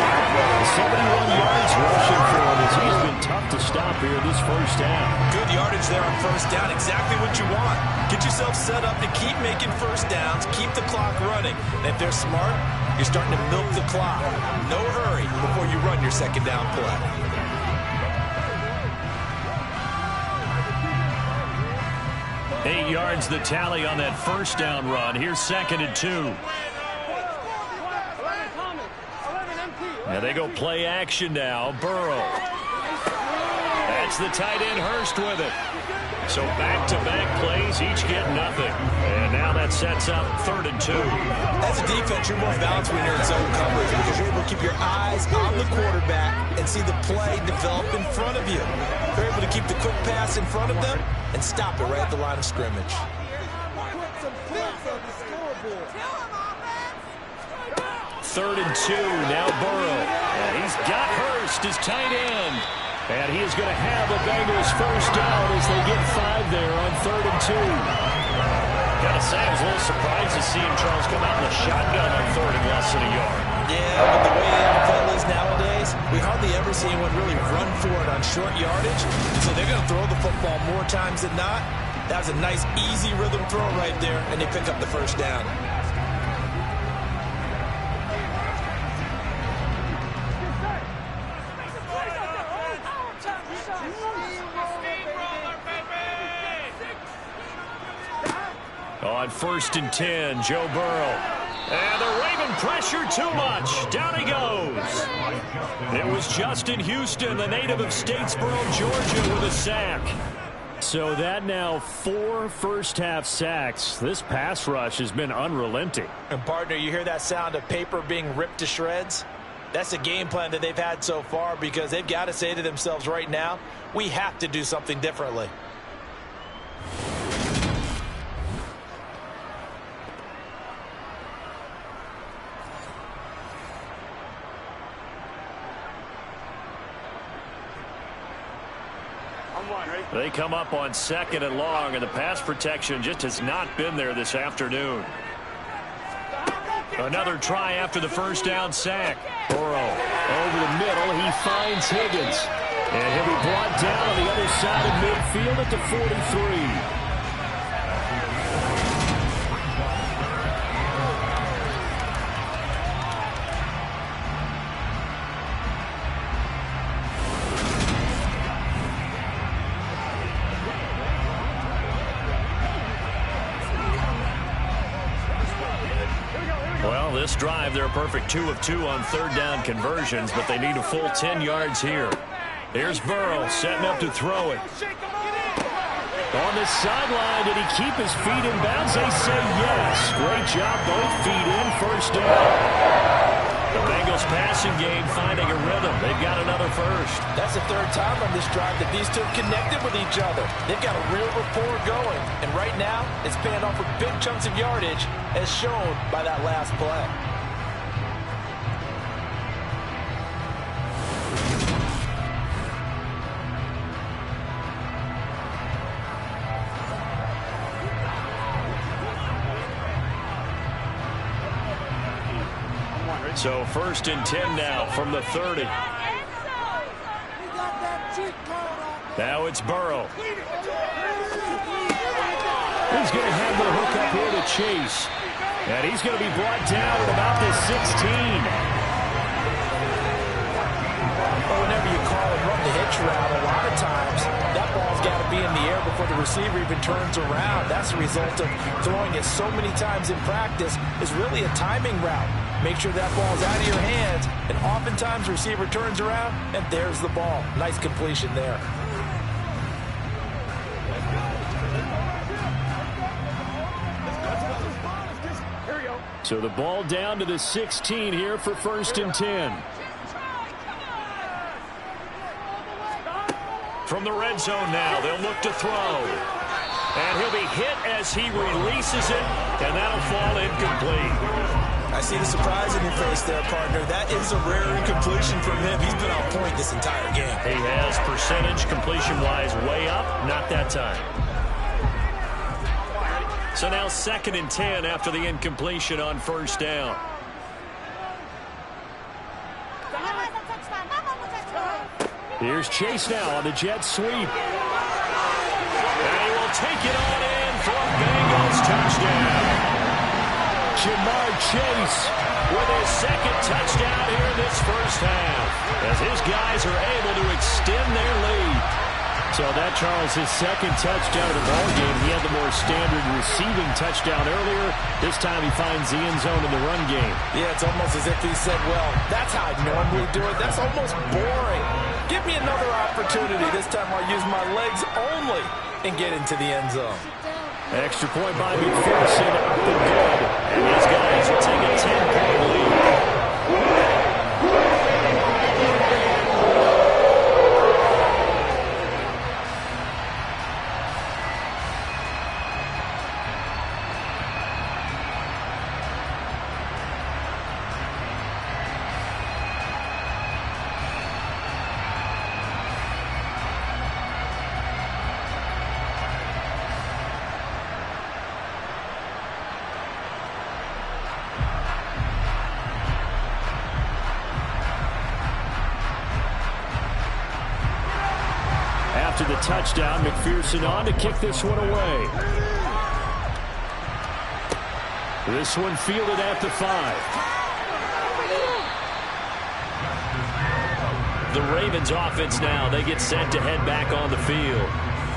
71 yards rushing for him as he's been tough to stop here this first down. Good yardage there on first down. Exactly what you want. Get yourself set up to keep making first downs, keep the clock running. And if they're smart, you're starting to milk the clock. No hurry before you run your second down play. Eight yards the tally on that first down run. Here's 2nd and 2. Now they go play action now. Burrow. That's the tight end Hurst with it. So back-to-back plays, each get nothing. And now that sets up 3rd and 2. As a defense, you're more balanced when you're in zone coverage because you're able to keep your eyes on the quarterback and see the play develop in front of you. They're able to keep the quick pass in front of them and stop it right at the line of scrimmage. 3rd and 2, now Burrow. And he's got Hurst as tight end. And he is going to have a Bengals first down as they get 5 there on 3rd and 2. Got to say, I was a little surprised to see him, Charles, come out in the shotgun on 3rd and less than a yard. Yeah, but the way the NFL is nowadays, we hardly ever see anyone really run for it on short yardage. So they're going to throw the football more times than not. That was a nice, easy rhythm throw right there, and they pick up the first down. On 1st and 10, Joe Burrow. And the Raven pressure too much. Down he goes. It was Justin Houston, the native of Statesboro, Georgia, with a sack. So that now 4 first-half sacks. This pass rush has been unrelenting. And, partner, you hear that sound of paper being ripped to shreds? That's the game plan that they've had so far, because they've got to say to themselves right now, we have to do something differently. They come up on 2nd and long, and the pass protection just has not been there this afternoon. Another try after the first down sack. Burrow over the middle. He finds Higgins. And he'll be brought down on the other side of midfield at the 43. This drive, they're a perfect 2 of 2 on 3rd down conversions, but they need a full 10 yards here. Here's Burrow setting up to throw it. On the sideline, did he keep his feet in bounds? They say yes. Great job, both feet in, 1st down. The Bengals passing game finding a rhythm. They've got another first. That's the 3rd time on this drive that these two have connected with each other. They've got a real rapport going. And right now, it's paying off with big chunks of yardage, as shown by that last play. So 1st and 10 now from the 30. Now it's Burrow. He's going to have the hook up here to Chase. And he's going to be brought down at about the 16. Well, whenever you call and run the hitch route, a lot of times that ball's got to be in the air before the receiver even turns around. That's the result of throwing it so many times in practice. Is really a timing route. Make sure that ball's out of your hands, and oftentimes the receiver turns around, and there's the ball. Nice completion there. So the ball down to the 16 here for 1st and 10. From the red zone now, they'll look to throw. And he'll be hit as he releases it, and that'll fall incomplete. I see the surprise in your face there, partner. That is a rare incompletion from him. He's been on point this entire game. He has percentage completion-wise way up, not that time. So now 2nd and 10 after the incompletion on 1st down. Here's Chase now on the jet sweep. And he will take it on in for a Bengals touchdown. Jamar Chase with his 2nd touchdown here in this 1st half, as his guys are able to extend their lead. So that, Charles, his 2nd touchdown of the ballgame. He had the more standard receiving touchdown earlier. This time he finds the end zone in the run game. Yeah, it's almost as if he said, well, that's how I normally do it. That's almost boring. Give me another opportunity. This time I'll use my legs only and get into the end zone. Extra point by McPherson, up and good. And his guys will take a 10-point lead. After the touchdown, McPherson on to kick this one away. This one fielded at the 5. The Ravens offense now, they get set to head back on the field.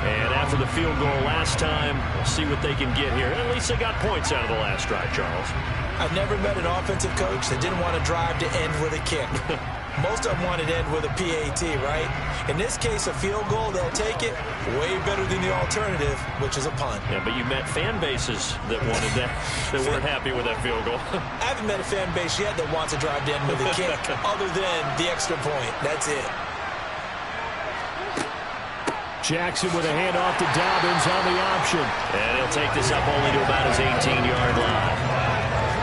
And after the field goal last time, we'll see what they can get here. At least they got points out of the last drive, Charles. I've never met an offensive coach that didn't want to drive to end with a kick. Most of them wanted to end with a PAT, right? In this case, a field goal, they'll take it. Way better than the alternative, which is a punt. Yeah, but you met fan bases that wanted that, that weren't happy with that field goal. I haven't met a fan base yet that wants to drive to end with a kick, other than the extra point. That's it. Jackson with a handoff to Dobbins on the option. And he'll take this up only to about his 18-yard line.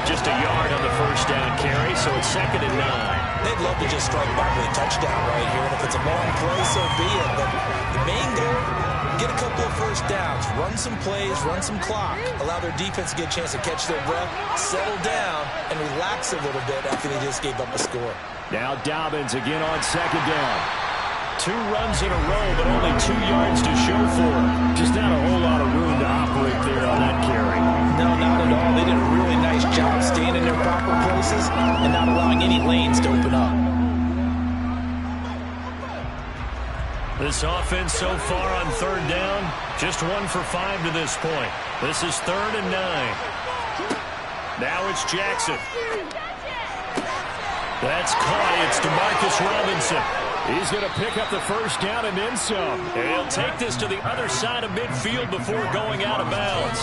Just a yard on the first down carry, so it's 2nd and 9. They'd love to just strike Bob with a touchdown right here, and if it's a long play, so be it. But the main goal, get a couple of first downs, run some plays, run some clock, allow their defense to get a chance to catch their breath, settle down, and relax a little bit after they just gave up a score. Now Dobbins again on 2nd down. 2 runs in a row, but only 2 yards to show for it. Just not a whole lot of room to operate there on that carry. No, not at all. They did a really nice job staying in their proper places and not allowing any lanes to open up. This offense so far on 3rd down, just 1 for 5 to this point. This is 3rd and 9. Now it's Jackson. That's caught. It's DeMarcus Robinson. He's going to pick up the first down and then some. And he'll take this to the other side of midfield before going out of bounds.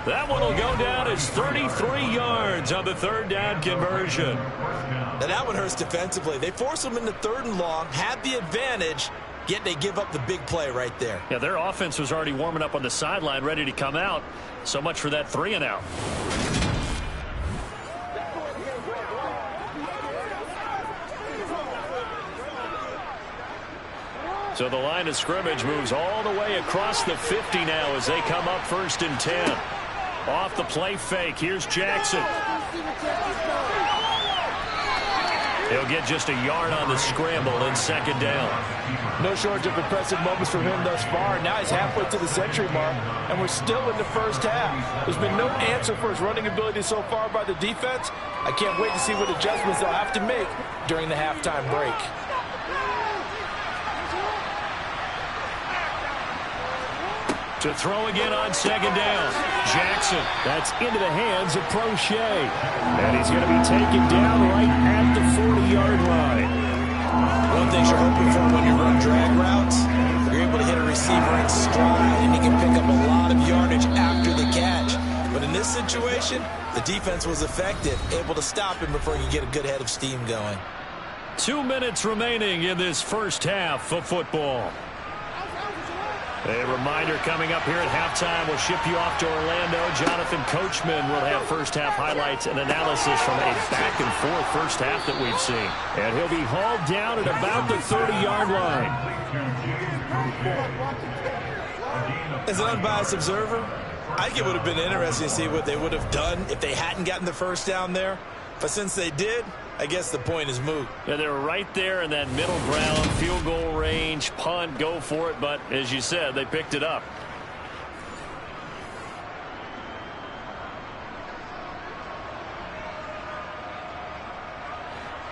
That one will go down as 33 yards on the 3rd down conversion. Now that one hurts defensively. They force them into 3rd and long, had the advantage, yet they give up the big play right there. Yeah, their offense was already warming up on the sideline, ready to come out. So much for that 3 and out. So the line of scrimmage moves all the way across the 50 now as they come up 1st and 10. Off the play fake, here's Jackson. He'll get just a yard on the scramble in 2nd down. No shortage of impressive moments from him thus far. Now he's halfway to the century mark, and we're still in the first half. There's been no answer for his running ability so far by the defense. I can't wait to see what adjustments they'll have to make during the halftime break. To throw again on 2nd down. Jackson. That's into the hands of Prochet. And he's going to be taken down right at the 40-yard line. One thing you're hoping for when you run drag routes, you're able to hit a receiver in stride, and he can pick up a lot of yardage after the catch. But in this situation, the defense was effective, able to stop him before you get a good head of steam going. 2 minutes remaining in this first half of football. A reminder coming up here at halftime. We'll ship you off to Orlando. Jonathan Coachman will have first half highlights and analysis from a back-and-forth first half that we've seen. And he'll be hauled down at about the 30-yard line. As an unbiased observer, I think it would have been interesting to see what they would have done if they hadn't gotten the first down there. But since they did, I guess the point is moot. Yeah, they were right there in that middle ground, field goal range, punt, go for it. But as you said, they picked it up.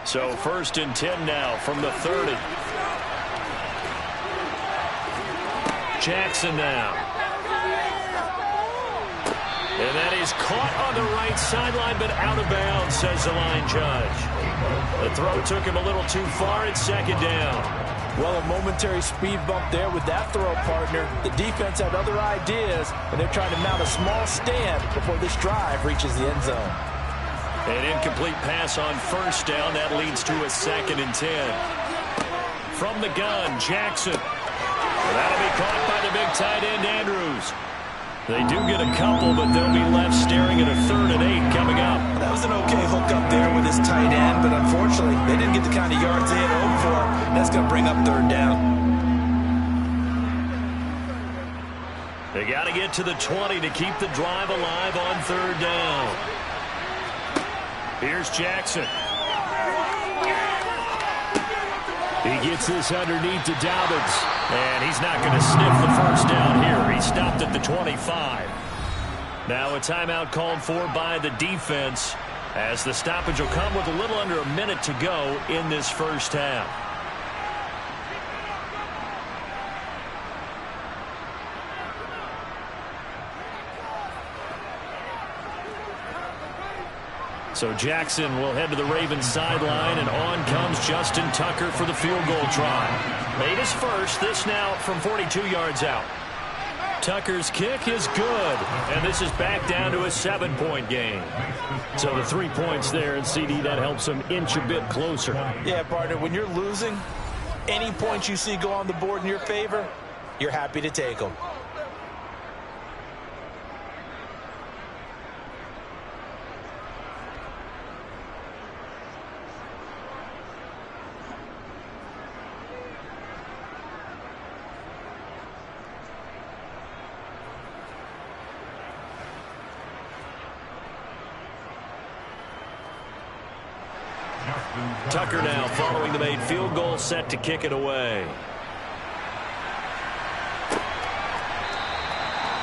So 1st and 10 now from the 30. Jackson now. And that is caught on the right sideline, but out of bounds, says the line judge. The throw took him a little too far at 2nd down. Well, a momentary speed bump there with that throw, partner. The defense had other ideas, and they're trying to mount a small stand before this drive reaches the end zone. An incomplete pass on 1st down. That leads to a 2nd and 10. From the gun, Jackson. That'll be caught by the big tight end, Andrews. They do get a couple, but they'll be left staring at a 3rd and 8 coming up. That was an okay hook up there with his tight end, but unfortunately, they didn't get the kind of yards they had hoped for. That's going to bring up 3rd down. They got to get to the 20 to keep the drive alive on 3rd down. Here's Jackson. He gets this underneath to Dobbins, and he's not going to sniff the first down here. He stopped at the 25. Now a timeout called for by the defense as the stoppage will come with a little under a minute to go in this first half. So Jackson will head to the Ravens sideline, and on comes Justin Tucker for the field goal try. Made his first, this now from 42 yards out. Tucker's kick is good, and this is back down to a 7-point game. So the 3 points there, and CD, that helps him inch a bit closer. Yeah, partner, when you're losing, any points you see go on the board in your favor, you're happy to take them. Tucker now following the made field goal, set to kick it away.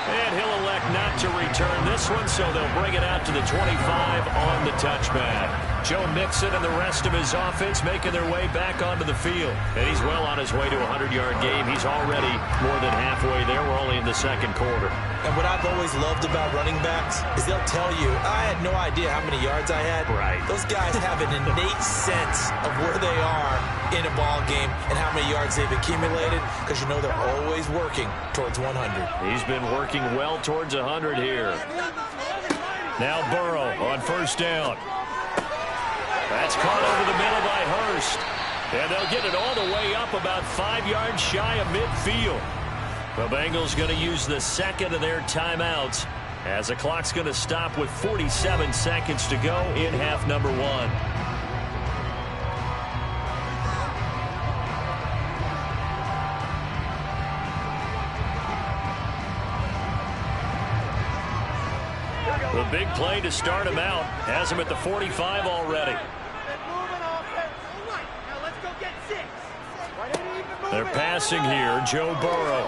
And he'll elect not to return this one, so they'll bring it out to the 25 on the touchback. Joe Mixon and the rest of his offense making their way back onto the field. And he's well on his way to a 100-yard game. He's already more than halfway there. We're only in the second quarter. And what I've always loved about running backs is they'll tell you, I had no idea how many yards I had. Right. Those guys have an innate sense of where they are in a ball game and how many yards they've accumulated, because you know they're always working towards 100. He's been working well towards 100 here. Now Burrow on first down. That's caught over the middle by Hurst. And they'll get it all the way up about 5 yards shy of midfield. The Bengals going to use the second of their timeouts as the clock's going to stop with 47 seconds to go in half number 1. The big play to start him out has him at the 45 already. They're passing here, Joe Burrow.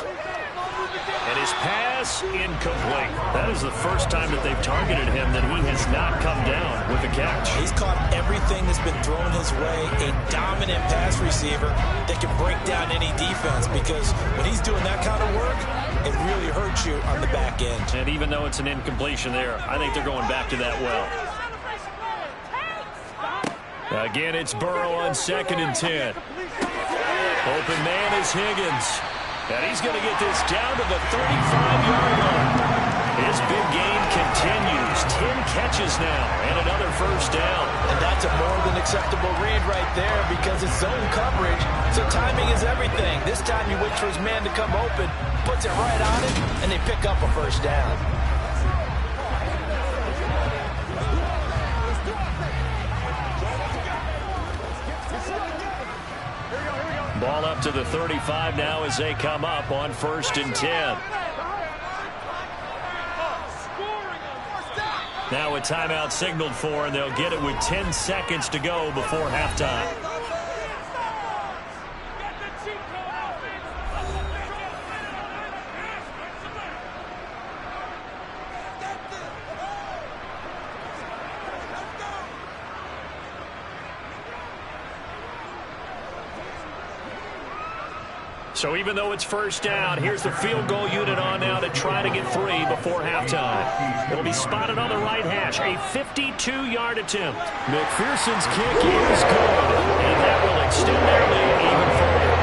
And his pass incomplete. That is the first time that they've targeted him that he has not come down with a catch. He's caught everything that's been thrown his way. A dominant pass receiver that can break down any defense, because when he's doing that kind of work, it really hurts you on the back end. And even though it's an incompletion there, I think they're going back to that well. Again, it's Burrow on 2nd and 10. Open man is Higgins. And he's going to get this down to the 35-yard line. His big game continues. 10 catches now and another first down. And that's a more than acceptable read right there, because it's zone coverage, so timing is everything. This time you wait for his man to come open, puts it right on it, and they pick up a first down. Ball up to the 35 now as they come up on 1st and 10. Now a timeout signaled for, and they'll get it with 10 seconds to go before halftime. So even though it's first down, here's the field goal unit on now to try to get 3 before halftime. It'll be spotted on the right hash, a 52-yard attempt. McPherson's kick is good, and that will extend their lead even further.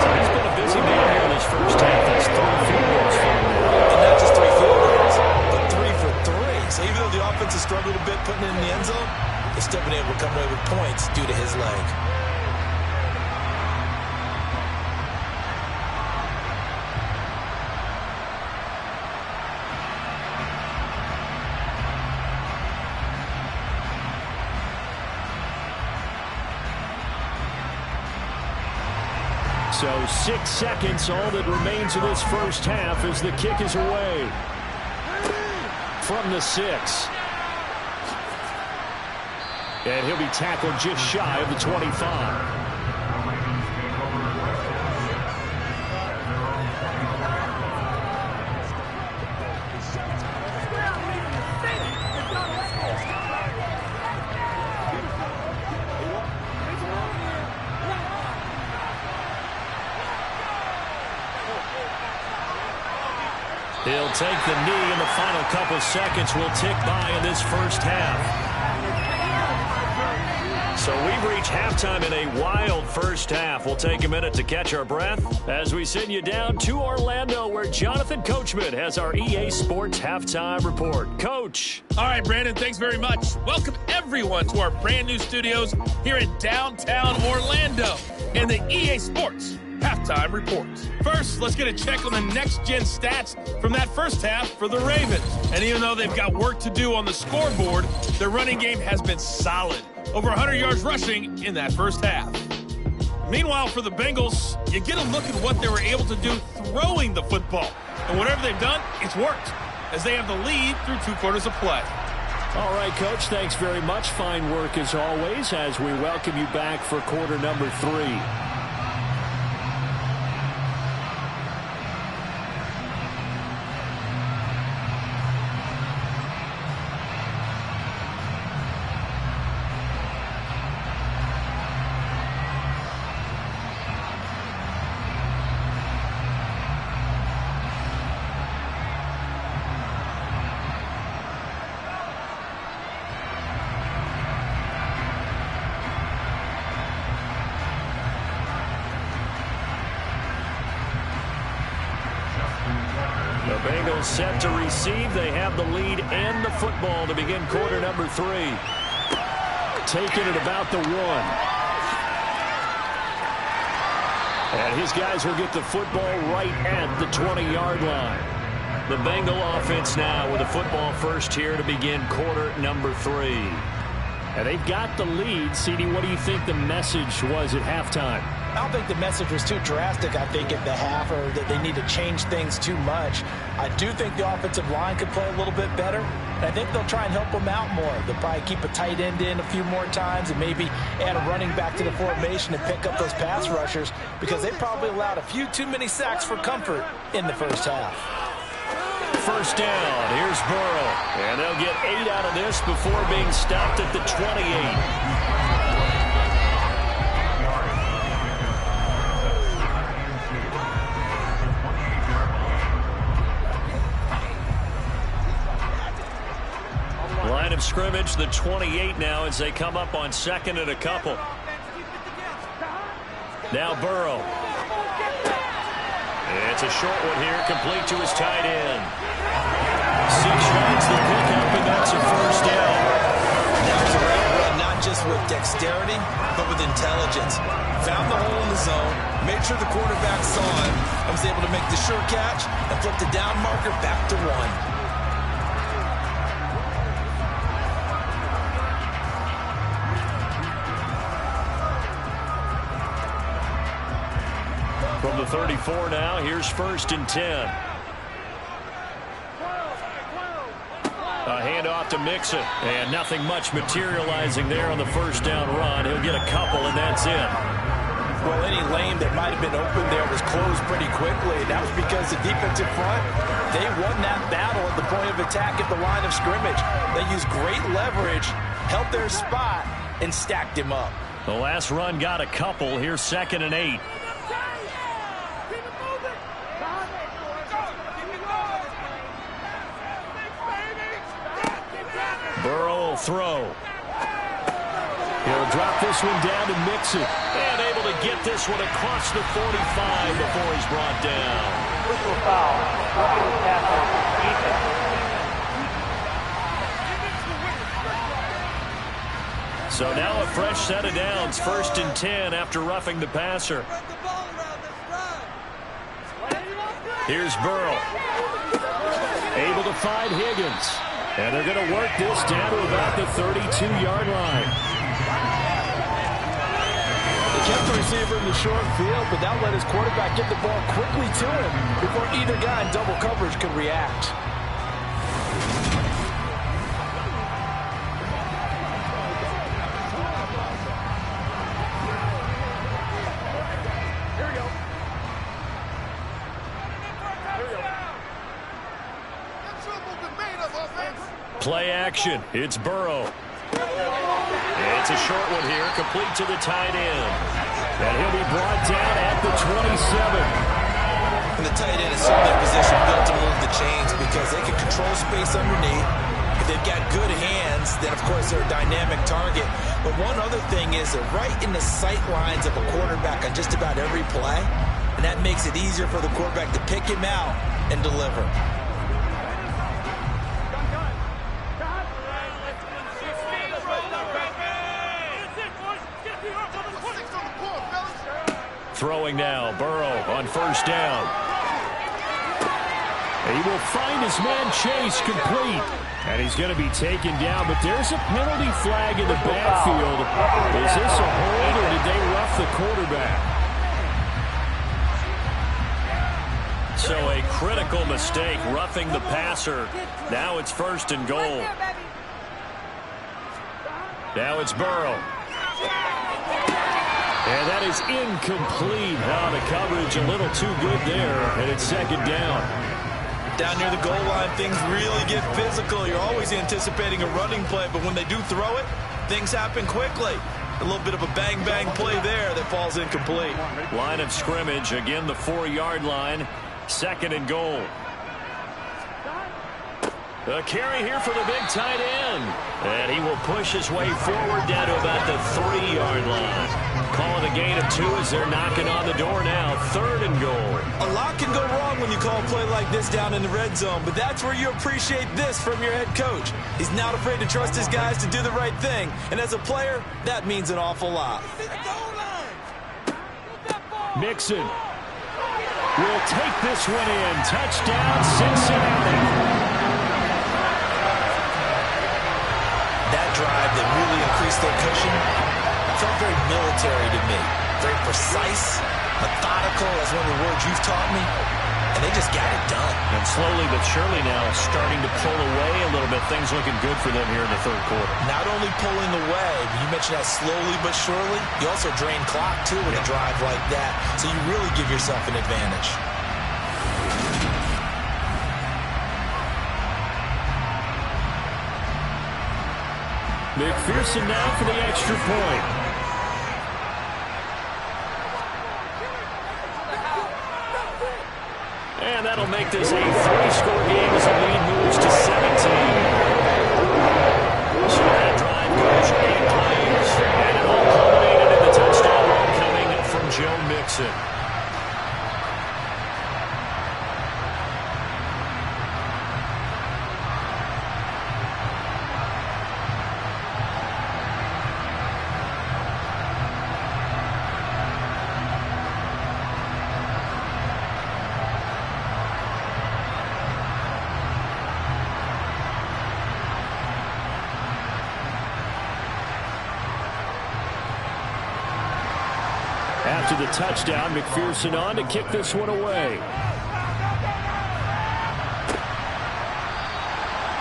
So he's been a busy man here in this first half. That's 3 field goals for him now. And not just 3 field goals, but 3 for 3. So even though the offense has struggled a bit putting it in the end zone, they've still been able to come away with points due to his leg. So 6 seconds, all that remains of this first half as the kick is away from the 6. And he'll be tackled just shy of the 25. He'll take the knee, and the final couple seconds will tick by in this first half. So we've reached halftime in a wild first half. We'll take a minute to catch our breath as we send you down to Orlando, where Jonathan Coachman has our EA Sports halftime report. Coach. All right, Brandon, thanks very much. Welcome everyone to our brand new studios here in downtown Orlando and the EA Sports halftime report. First, let's get a check on the next-gen stats from that first half for the Ravens. And even though they've got work to do on the scoreboard, their running game has been solid. Over 100 yards rushing in that first half. Meanwhile, for the Bengals, you get a look at what they were able to do throwing the football. And whatever they've done, it's worked, as they have the lead through 2 quarters of play. All right, Coach, thanks very much. Fine work as always as we welcome you back for quarter number 3. Bengals set to receive. They have the lead and the football to begin quarter number 3. Taking it about the 1. And his guys will get the football right at the 20-yard line. The Bengal offense now with the football first here to begin quarter number 3. And they've got the lead. CD, what do you think the message was at halftime? I don't think the message was too drastic, I think, at the half, or that they need to change things too much. I do think the offensive line could play a little bit better. And I think they'll try and help them out more. They'll probably keep a tight end in a few more times and maybe add a running back to the formation and pick up those pass rushers, because they probably allowed a few too many sacks for comfort in the first half. First down. Here's Burrow. And they'll get 8 out of this before being stopped at the 28. Line of scrimmage, the 28 now as they come up on second and a couple. Now Burrow. It's a short one here, complete to his tight end. 6 yards the pickup, and that's a first down. That was a great run, not just with dexterity, but with intelligence. Found the hole in the zone, made sure the quarterback saw him, and was able to make the sure catch and flip the down marker back to 1. From the 34 now, here's 1st and 10. A handoff to Mixon, and nothing much materializing there on the first down run. He'll get a couple, and that's it. Well, any lane that might have been open there was closed pretty quickly, and that was because the defensive front, they won that battle at the point of attack at the line of scrimmage. They used great leverage, held their spot, and stacked him up. The last run got a couple. Here's 2nd and 8. Burrow will throw. He'll drop this one down to Mixon. And able to get this one across the 45 before he's brought down. Personal foul. Roughing the passer. Defense. So now a fresh set of downs. 1st and 10 after roughing the passer. Here's Burrow. Able to find Higgins. And they're going to work this down to about the 32-yard line. They kept the receiver in the short field, but that let his quarterback get the ball quickly to him before either guy in double coverage could react. Play action. It's Burrow. It's a short one here, complete to the tight end. And he'll be brought down at the 27. And the tight end is in their position built to move the chains because they can control space underneath. If they've got good hands, then, of course, they're a dynamic target. But one other thing is they're right in the sight lines of a quarterback on just about every play, and that makes it easier for the quarterback to pick him out and deliver. Throwing now, Burrow on first down. He will find his man Chase complete. And he's going to be taken down, but there's a penalty flag in the backfield. Is this a hold, or did they rough the quarterback? So a critical mistake, roughing the passer. Now it's first and goal. Now it's Burrow. And that is incomplete. Now the coverage a little too good there, and it's second down. Down near the goal line, things really get physical. You're always anticipating a running play, but when they do throw it, things happen quickly. A little bit of a bang-bang play there that falls incomplete. Line of scrimmage, again the 4-yard line. Second and goal. A carry here for the big tight end. And he will push his way forward down to about the 3-yard line. Calling a gain of 2 as they're knocking on the door now. Third and goal. A lot can go wrong when you call a play like this down in the red zone, but that's where you appreciate this from your head coach. He's not afraid to trust his guys to do the right thing, and as a player, that means an awful lot. Mixon will take this one in. Touchdown, Cincinnati. That drive that really increased their cushion felt very military to me. Very precise, methodical. That's one of the words you've taught me. And they just got it done. And slowly but surely now starting to pull away a little bit. Things looking good for them here in the third quarter. Not only pulling away, but you mentioned that slowly but surely. You also drain clock, too, with a drive like that. So you really give yourself an advantage. McPherson now for the extra point. And that'll make this a 3-score game as the lead moves to 17. So that drive goes 8 plays, and it all culminated in the touchdown run coming from Joe Mixon. After the touchdown, McPherson on to kick this one away.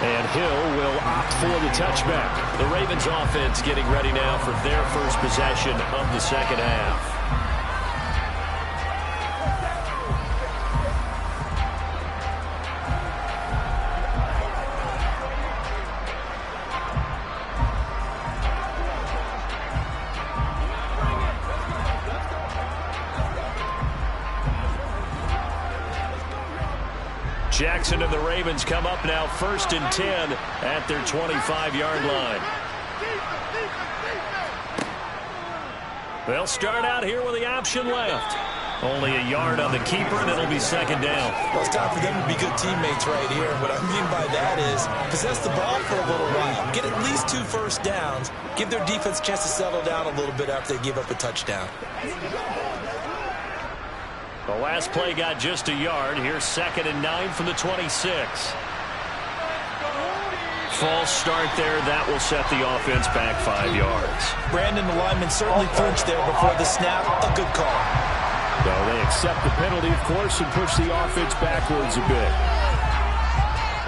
And Hill will opt for the touchback. The Ravens offense getting ready now for their first possession of the second half. Jackson and the Ravens come up now first and 10 at their 25-yard line. They'll start out here with the option left. Only a yard on the keeper, and it'll be second down. Well, it's time for them to be good teammates right here. What I mean by that is possess the ball for a little while. Get at least 2 first downs. Give their defense a chance to settle down a little bit after they give up a touchdown. The last play got just a yard. Here's second and 9 from the 26. False start there. That will set the offense back 5 yards. Brandon, the lineman certainly flinched there before the snap. A good call. So they accept the penalty, of course, and push the offense backwards a bit.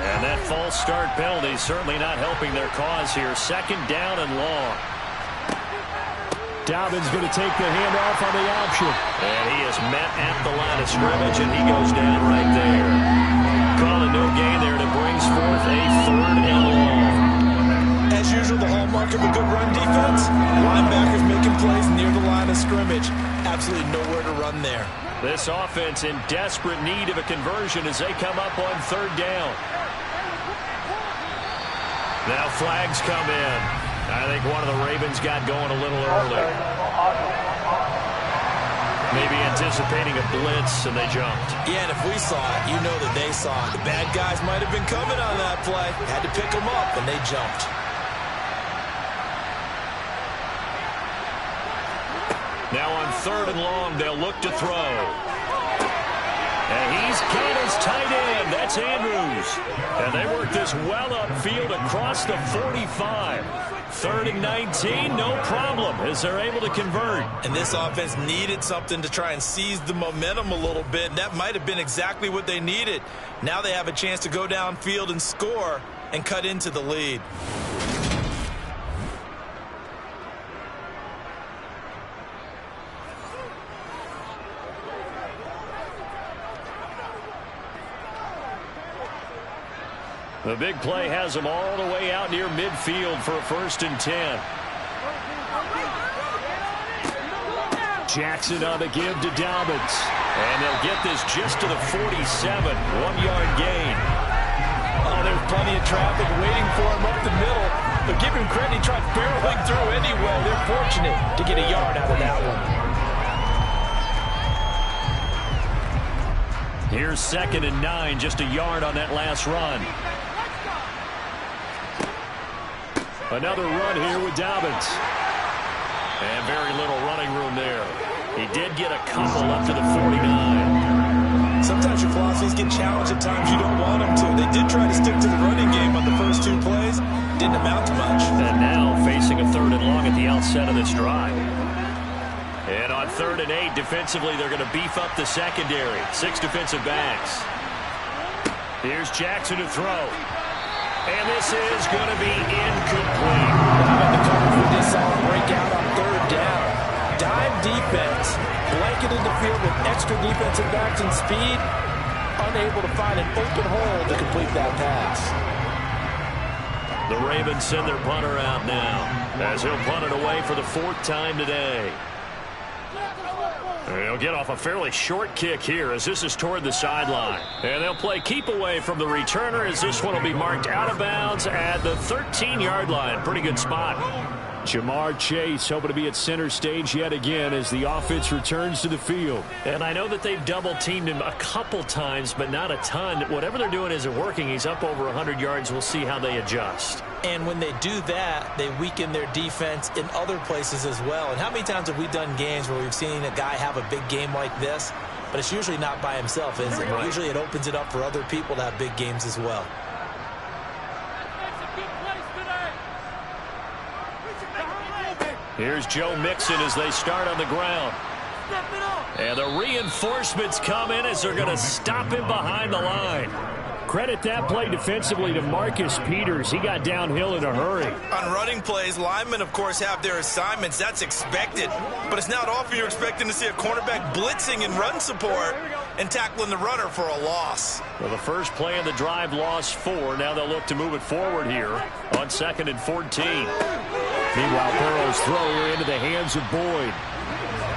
And that false start penalty certainly not helping their cause here. Second down and long. Dobbins going to take the handoff on the option. And he is met at the line of scrimmage, and he goes down right there. Calling no gain there, and it brings forth a third and long. As usual, the hallmark of a good run defense, linebackers making plays near the line of scrimmage. Absolutely nowhere to run there. This offense in desperate need of a conversion as they come up on third down. Now flags come in. I think one of the Ravens got going a little early. Maybe anticipating a blitz, and they jumped. Yeah, and if we saw it, you know that they saw it. The bad guys might have been coming on that play. Had to pick them up, and they jumped. Now on 3rd and long, they'll look to throw. And he's got his tight end. That's Andrews. And they work this well upfield across the 45. 3rd and 19, no problem, as they're able to convert. And this offense needed something to try and seize the momentum a little bit. And that might have been exactly what they needed. Now they have a chance to go downfield and score and cut into the lead. The big play has them all the way out near midfield for a 1st and 10. Jackson on the give to Dobbins. And they'll get this just to the 47. 1-yard gain. Oh, there's plenty of traffic waiting for him up the middle. But give him credit, he tried barreling through anyway. They're fortunate to get a yard out of that one. Here's 2nd and 9, just a yard on that last run. Another run here with Dobbins. And very little running room there. He did get a couple up to the 49. Sometimes your philosophies get challenged at times you don't want them to. They did try to stick to the running game on the first 2 plays. Didn't amount to much. And now facing a 3rd and long at the outset of this drive. And on 3rd and 8, defensively, they're going to beef up the secondary. 6 defensive backs. Here's Jackson to throw. And this is going to be incomplete. Having to cover for this solid breakout on 3rd down. Dime defense, blanketed the field with extra defensive backs and speed, unable to find an open hole to complete that pass. The Ravens send their punter out now, as he'll punt it away for the 4th time today. They'll get off a fairly short kick here as this is toward the sideline. And they'll play keep away from the returner as this one will be marked out of bounds at the 13-yard line. Pretty good spot. Jamar Chase hoping to be at center stage yet again as the offense returns to the field. And I know that they've double-teamed him a couple times, but not a ton. Whatever they're doing isn't working. He's up over 100 yards. We'll see how they adjust. And when they do that, they weaken their defense in other places as well. And how many times have we done games where we've seen a guy have a big game like this, but it's usually not by himself, is it? Right. Usually it opens it up for other people to have big games as well. Here's Joe Mixon as they start on the ground. And the reinforcements come in as they're going to stop him behind the line. Credit that play defensively to Marcus Peters. He got downhill in a hurry. On running plays, linemen, of course, have their assignments. That's expected. But it's not often you're expecting to see a cornerback blitzing in run support and tackling the runner for a loss. Well, the first play of the drive lost 4. Now they'll look to move it forward here on 2nd and 14. Meanwhile, Burrow's throw into the hands of Boyd.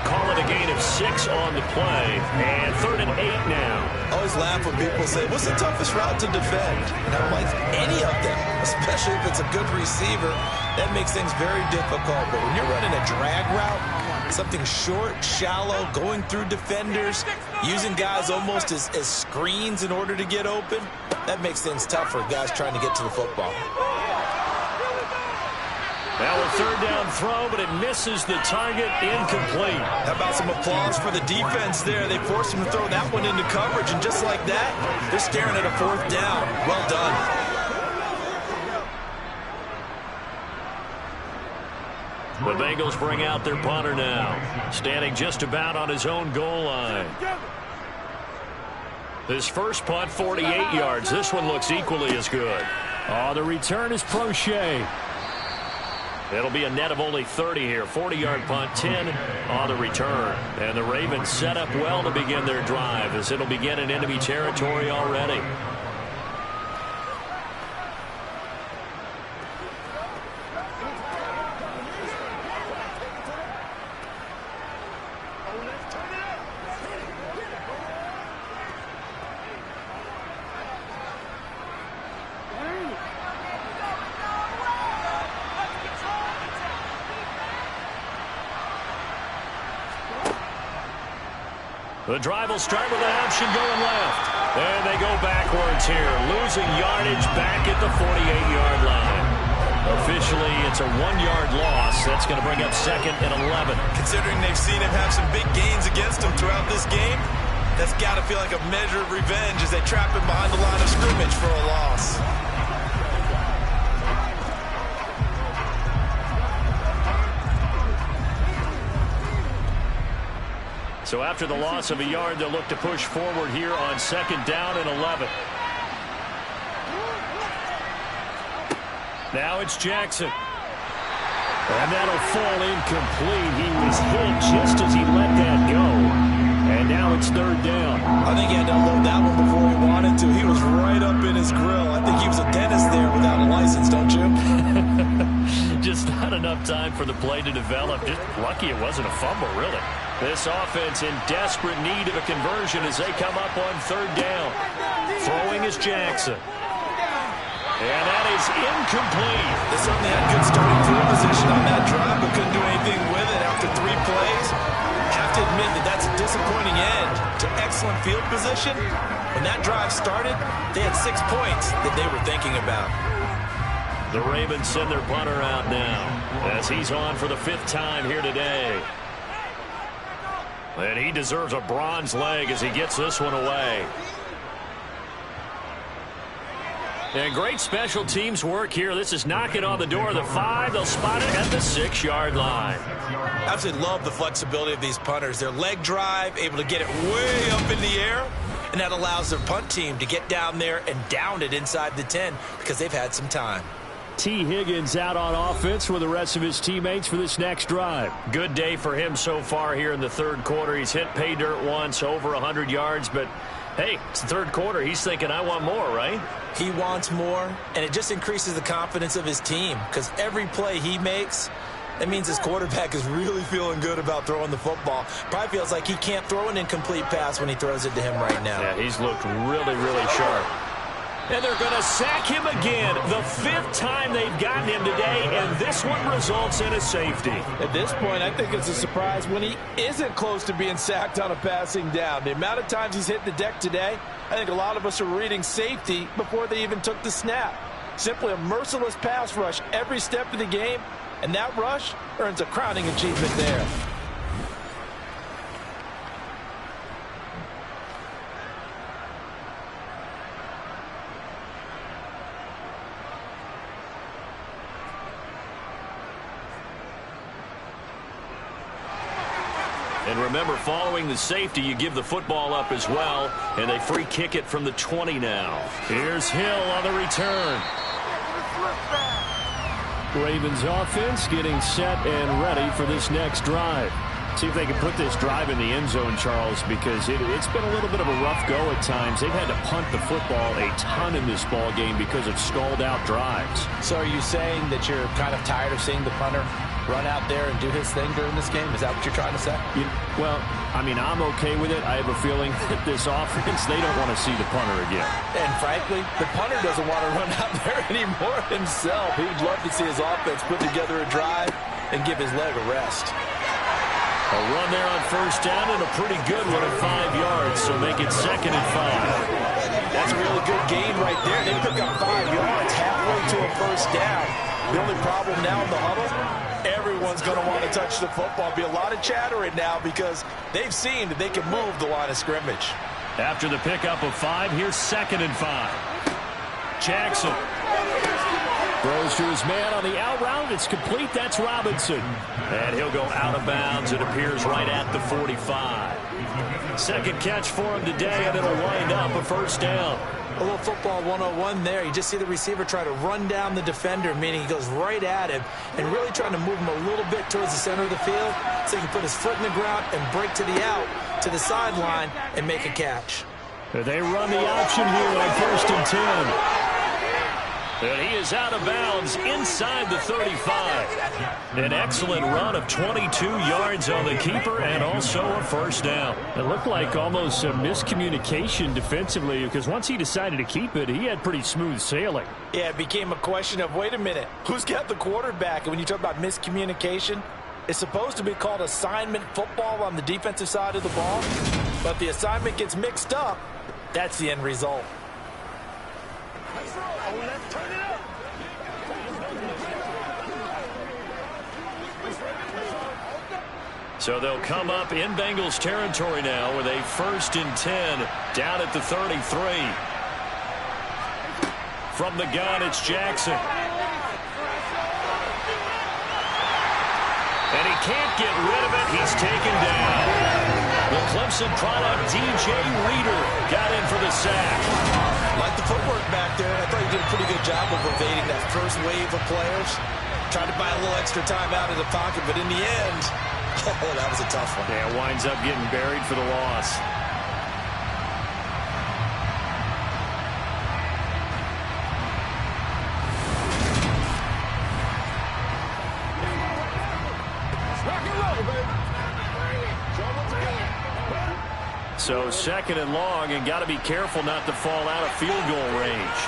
Call it a gain of 6 on the play. And 3rd and 8 now. I always laugh when people say, what's the toughest route to defend? And I'm like, any of them, especially if it's a good receiver. That makes things very difficult. But when you're running a drag route, something short, shallow, going through defenders, using guys almost as screens in order to get open, that makes things tough for guys trying to get to the football. Now a 3rd down throw, but it misses the target, incomplete. How about some applause for the defense there? They forced him to throw that one into coverage, and just like that, they're staring at a 4th down. Well done. The Bengals bring out their punter now, standing just about on his own goal line. His first punt, 48 yards. This one looks equally as good. Oh, the return is Prochet. It'll be a net of only 30 here. 40-yard punt, 10 on the return. And the Ravens set up well to begin their drive as it'll begin in enemy territory already. The drive will start with an option going left. And they go backwards here, losing yardage back at the 48-yard line. Officially, it's a 1-yard loss. That's going to bring up 2nd and 11. Considering they've seen him have some big gains against him throughout this game, that's got to feel like a measure of revenge as they trap him behind the line of scrimmage for a loss. So after the loss of a yard, they'll look to push forward here on 2nd down and 11. Now it's Jackson. And that'll fall incomplete. He was hit just as he let that go. And now it's 3rd down. I think he had to unload that one before he wanted to. He was right up in his grill. I think he was a dentist there without a license, don't you? Just not enough time for the play to develop. Just lucky it wasn't a fumble, really. This offense in desperate need of a conversion as they come up on 3rd down. Throwing is Jackson. And that is incomplete. They certainly had good starting field position on that drive, but couldn't do anything with it after 3 plays. Have to admit that that's a disappointing end to excellent field position. When that drive started, they had 6 points that they were thinking about. The Ravens send their punter out now as he's on for the 5th time here today. And he deserves a bronze leg as he gets this one away. And great special teams work here. This is knocking on the door of the 5. They'll spot it at the 6-yard line. Absolutely love the flexibility of these punters. Their leg drive, able to get it way up in the air, and that allows their punt team to get down there and down it inside the 10 because they've had some time. T. Higgins out on offense with the rest of his teammates for this next drive. Good day for him so far here in the 3rd quarter. He's hit pay dirt once, over 100 yards, but hey, it's the 3rd quarter. He's thinking, I want more, right? He wants more, and it just increases the confidence of his team because every play he makes, that means his quarterback is really feeling good about throwing the football. Probably feels like he can't throw an incomplete pass when he throws it to him right now. Yeah, he's looked really, really sharp. And they're going to sack him again. The 5th time they've gotten him today, and this one results in a safety. At this point, I think it's a surprise when he isn't close to being sacked on a passing down. The amount of times he's hit the deck today, I think a lot of us are reading safety before they even took the snap. Simply a merciless pass rush every step of the game, and that rush earns a crowning achievement there. And remember, following the safety, you give the football up as well, and they free kick it from the 20 now. Here's Hill on the return. Ravens offense getting set and ready for this next drive. See if they can put this drive in the end zone, Charles, because it's been a little bit of a rough go at times. They've had to punt the football a ton in this ball game because of stalled out drives. So are you saying that you're kind of tired of seeing the punter run out there and do his thing during this game? Is that what you're trying to say? Well, I mean, I'm okay with it. I have a feeling that this offense, they don't want to see the punter again. And frankly, the punter doesn't want to run out there anymore himself. He'd love to see his offense put together a drive and give his leg a rest. A run there on 1st down and a pretty good one at 5 yards, so make it 2nd and 5. That's a really good gain right there. They pick up 5 yards halfway to a 1st down. The only problem now in the huddle, everyone's going to want to touch the football. Be a lot of chattering now because they've seen that they can move the line of scrimmage. After the pickup of 5, here's 2nd and 5. Jackson throws to his man on the out route. It's complete. That's Robinson. And he'll go out of bounds. It appears right at the 45. 2nd catch for him today, and it'll wind up a 1st down. A little football 101 there. You just see the receiver try to run down the defender, meaning he goes right at him and really trying to move him a little bit towards the center of the field so he can put his foot in the ground and break to the out, to the sideline, and make a catch. They run the option here on 1st and 10. And he is out of bounds inside the 35. An excellent run of 22 yards on the keeper and also a 1st down. It looked like almost a miscommunication defensively because once he decided to keep it, he had pretty smooth sailing. Yeah, it became a question of, wait a minute, who's got the quarterback? And when you talk about miscommunication, it's supposed to be called assignment football on the defensive side of the ball. But the assignment gets mixed up. That's the end result. So they'll come up in Bengals territory now with a 1st and 10 down at the 33. From the gun, it's Jackson. And he can't get rid of it. He's taken down. The Clemson product, DJ Reader, got in for the sack. Like the footwork back there, I thought he did a pretty good job of evading that first wave of players. Tried to buy a little extra time out of the pocket, but in the end, oh, that was a tough one. Yeah, winds up getting buried for the loss. So 2nd and long, and got to be careful not to fall out of field goal range.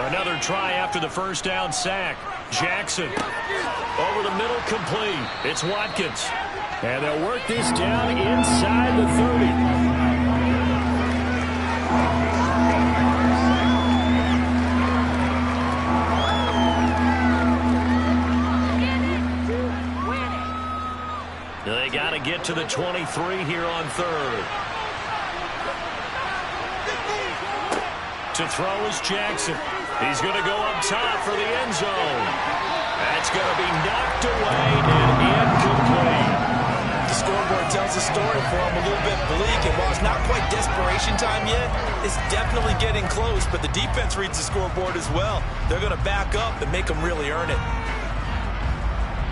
Another try after the first down sack. Jackson over the middle, complete. It's Watkins. And they'll work this down inside the 30. They got to get to the 23 here on 3rd. To throw is Jackson. He's going to go up top for the end zone. That's going to be knocked away and incomplete. The scoreboard tells the story for him a little bit bleak, and while it's not quite desperation time yet, it's definitely getting close, but the defense reads the scoreboard as well. They're going to back up and make them really earn it.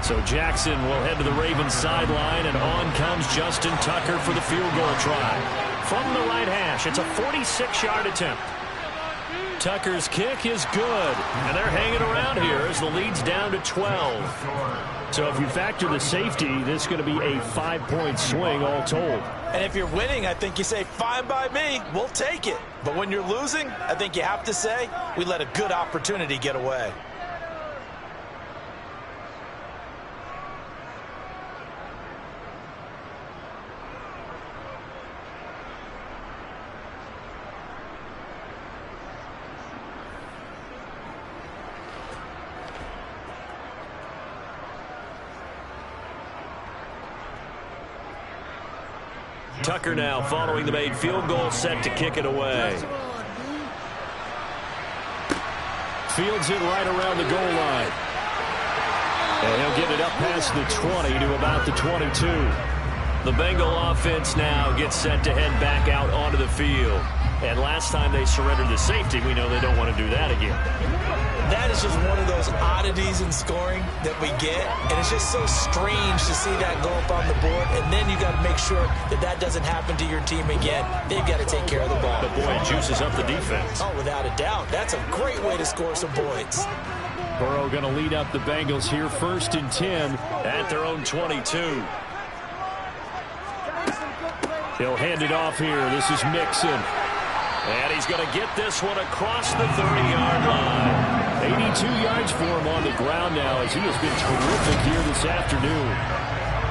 So Jackson will head to the Ravens sideline, and on comes Justin Tucker for the field goal try. From the right hash, it's a 46-yard attempt. Tucker's kick is good, and they're hanging around here as the lead's down to 12. So if you factor the safety, this is going to be a 5-point swing all told. And if you're winning, I think you say, fine by me, we'll take it. But when you're losing, I think you have to say, we let a good opportunity get away. Tucker now following the made field goal, set to kick it away. Fields it right around the goal line. And he'll get it up past the 20 to about the 22. The Bengal offense now gets set to head back out onto the field. And last time they surrendered the safety, we know they don't want to do that again. That is just one of those oddities in scoring that we get, and it's just so strange to see that go up on the board, and then you got to make sure that that doesn't happen to your team again. They've got to take care of the ball. But boy, it juices up the defense. Oh, without a doubt. That's a great way to score some points. Burrow going to lead up the Bengals here, 1st and 10 at their own 22. He'll hand it off here. This is Mixon. And he's going to get this one across the 30-yard line. 82 yards for him on the ground now as he has been terrific here this afternoon.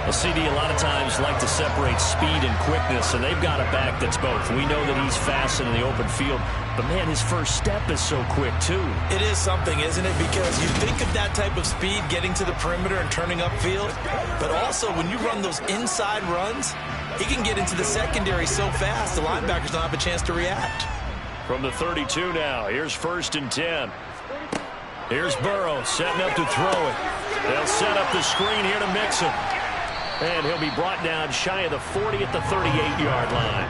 A CD a lot of times like to separate speed and quickness, and they've got a back that's both. We know that he's fast in the open field, but man, his first step is so quick too. It is something, isn't it? Because you think of that type of speed getting to the perimeter and turning upfield, but also when you run those inside runs, he can get into the secondary so fast the linebackers don't have a chance to react. From the 32 now, here's 1st and 10. Here's Burrow setting up to throw it. They'll set up the screen here to Mixon. And he'll be brought down shy of the 40 at the 38-yard line.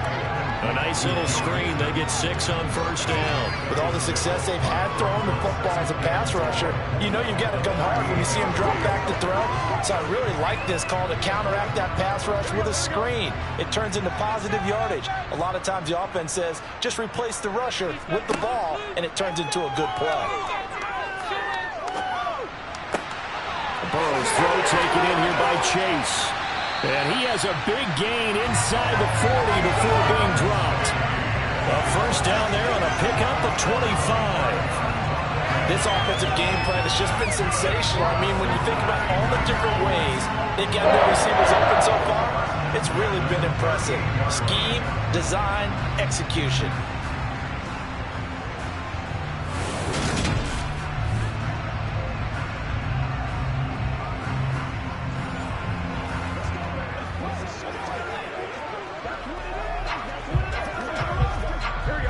A nice little screen. They get 6 on 1st down. With all the success they've had throwing the football as a pass rusher, you know you've got to come hard when you see him drop back to throw. So I really like this call to counteract that pass rush with a screen. It turns into positive yardage. A lot of times the offense says, just replace the rusher with the ball, and it turns into a good play. Burrow's throw taken in here by Chase. And he has a big gain inside the 40 before being dropped. A 1st down there on a pickup of 25. This offensive game plan has just been sensational. I mean, when you think about all the different ways they've got their receivers open so far, it's really been impressive. Scheme, design, execution.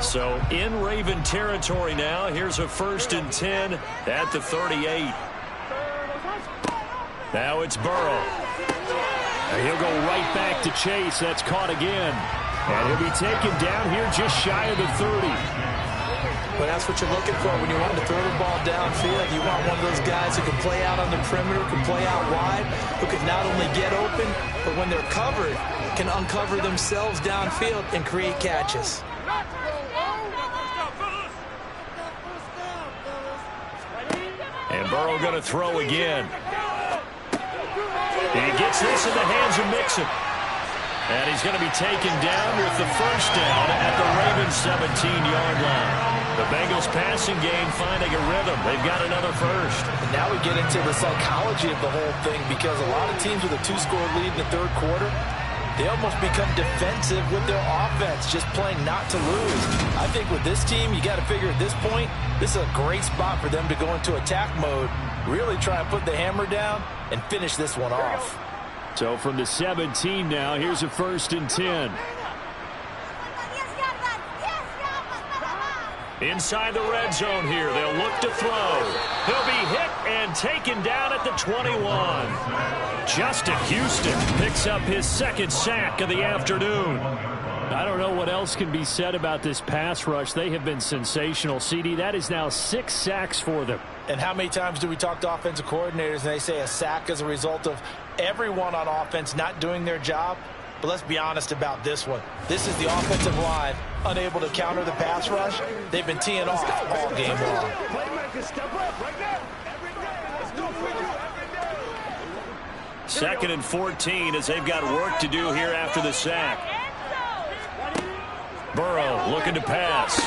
So in Raven territory now. Here's a 1st and 10 at the 38. Now it's Burrow. And he'll go right back to Chase. That's caught again. And he'll be taken down here just shy of the 30. Well, that's what you're looking for when you want to throw the ball downfield. You want one of those guys who can play out on the perimeter, can play out wide, who can not only get open, but when they're covered, can uncover themselves downfield and create catches. And Burrow going to throw again. He gets this in the hands of Mixon. And he's going to be taken down with the 1st down at the Ravens' 17-yard line. The Bengals passing game finding a rhythm. They've got another 1st. And now we get into the psychology of the whole thing, because a lot of teams with a 2-score lead in the 3rd quarter, they almost become defensive with their offense, just playing not to lose. I think with this team, you got to figure at this point, this is a great spot for them to go into attack mode, really try and put the hammer down and finish this one off. So from the 17 now, here's a 1st and 10. Inside the red zone here, they'll look to throw. He'll be hit and taken down at the 21. Justin Houston picks up his 2nd sack of the afternoon. I don't know what else can be said about this pass rush. They have been sensational. CD, that is now 6 sacks for them. And how many times do we talk to offensive coordinators and they say a sack is a result of everyone on offense not doing their job? But let's be honest about this one. This is the offensive line unable to counter the pass rush. They've been teeing off all game long. 2nd and 14 as they've got work to do here after the sack. Burrow looking to pass.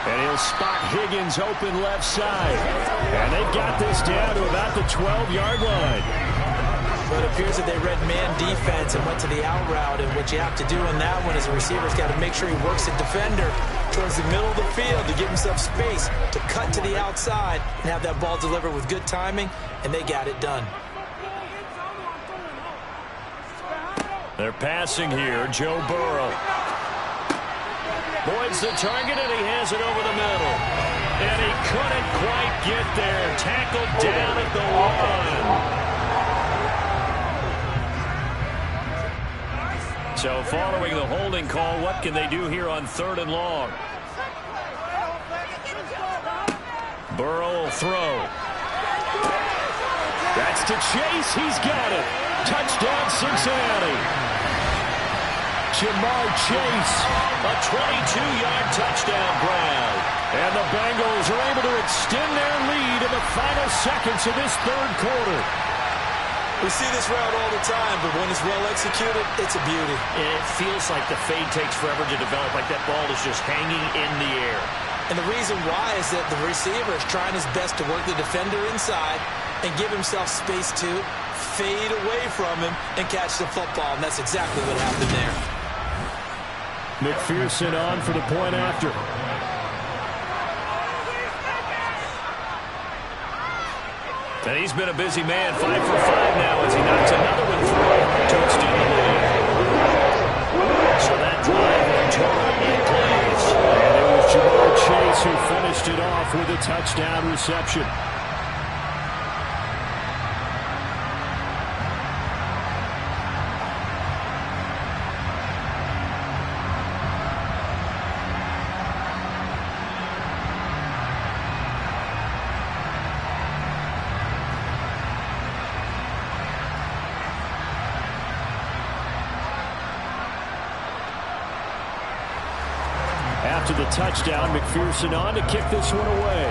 And he'll spot Higgins open left side. And they've got this down to about the 12-yard line. But it appears that they read man defense and went to the out route. And what you have to do on that one is a receiver's got to make sure he works the defender towards the middle of the field to give himself space to cut to the outside and have that ball delivered with good timing, and they got it done. They're passing here, Joe Burrow. Boyd's the target, and he has it over the middle. And he couldn't quite get there. Tackled down at the 1. So following the holding call, what can they do here on 3rd and long? Burrow will throw. That's to Chase. He's got it. Touchdown, Cincinnati. Jamar Chase, a 22-yard touchdown grab. And the Bengals are able to extend their lead in the final seconds of this 3rd quarter. We see this route all the time, but when it's well executed, it's a beauty. And it feels like the fade takes forever to develop, like that ball is just hanging in the air. And the reason why is that the receiver is trying his best to work the defender inside and give himself space to fade away from him and catch the football, and that's exactly what happened there. McPherson on for the point after. And he's been a busy man, 5 for 5 now as he knocks another one through to extend the lead. So that drive on total 8 plays. And it was Jamar Chase who finished it off with a touchdown reception. After the touchdown, McPherson on to kick this one away.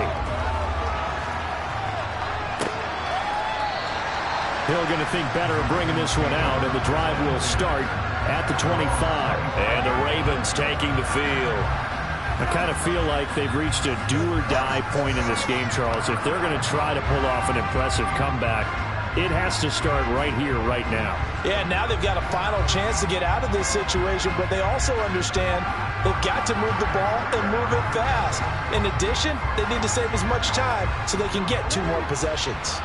Hill going to think better of bringing this one out, and the drive will start at the 25. And the Ravens taking the field. I kind of feel like they've reached a do-or-die point in this game, Charles. If they're going to try to pull off an impressive comeback, it has to start right here, right now. Yeah, now they've got a final chance to get out of this situation, but they also understand they've got to move the ball and move it fast. In addition, they need to save as much time so they can get 2 more possessions.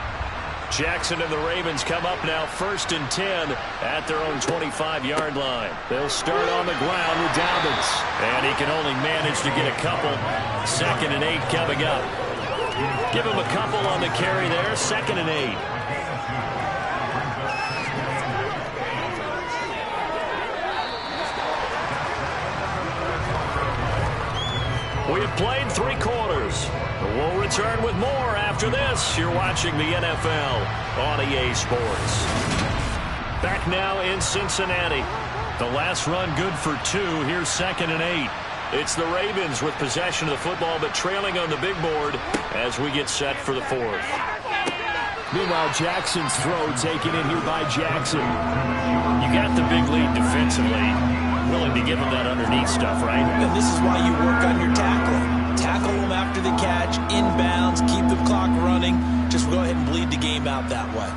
Jackson and the Ravens come up now 1st and 10 at their own 25-yard line. They'll start on the ground with Dobbins, and he can only manage to get a couple. 2nd and 8 coming up. Give him a couple on the carry there. 2nd and 8. We have played 3 quarters. We'll return with more after this. You're watching the NFL on EA Sports. Back now in Cincinnati. The last run good for 2. Here's 2nd and 8. It's the Ravens with possession of the football, but trailing on the big board as we get set for the 4th. Meanwhile, Jackson's throw taken in here by Jackson. You got the big lead defensively. Willing to give him that underneath stuff, right? And this is why you work on your tackling. Tackle them after the catch, inbounds, keep the clock running. Just go ahead and bleed the game out that way.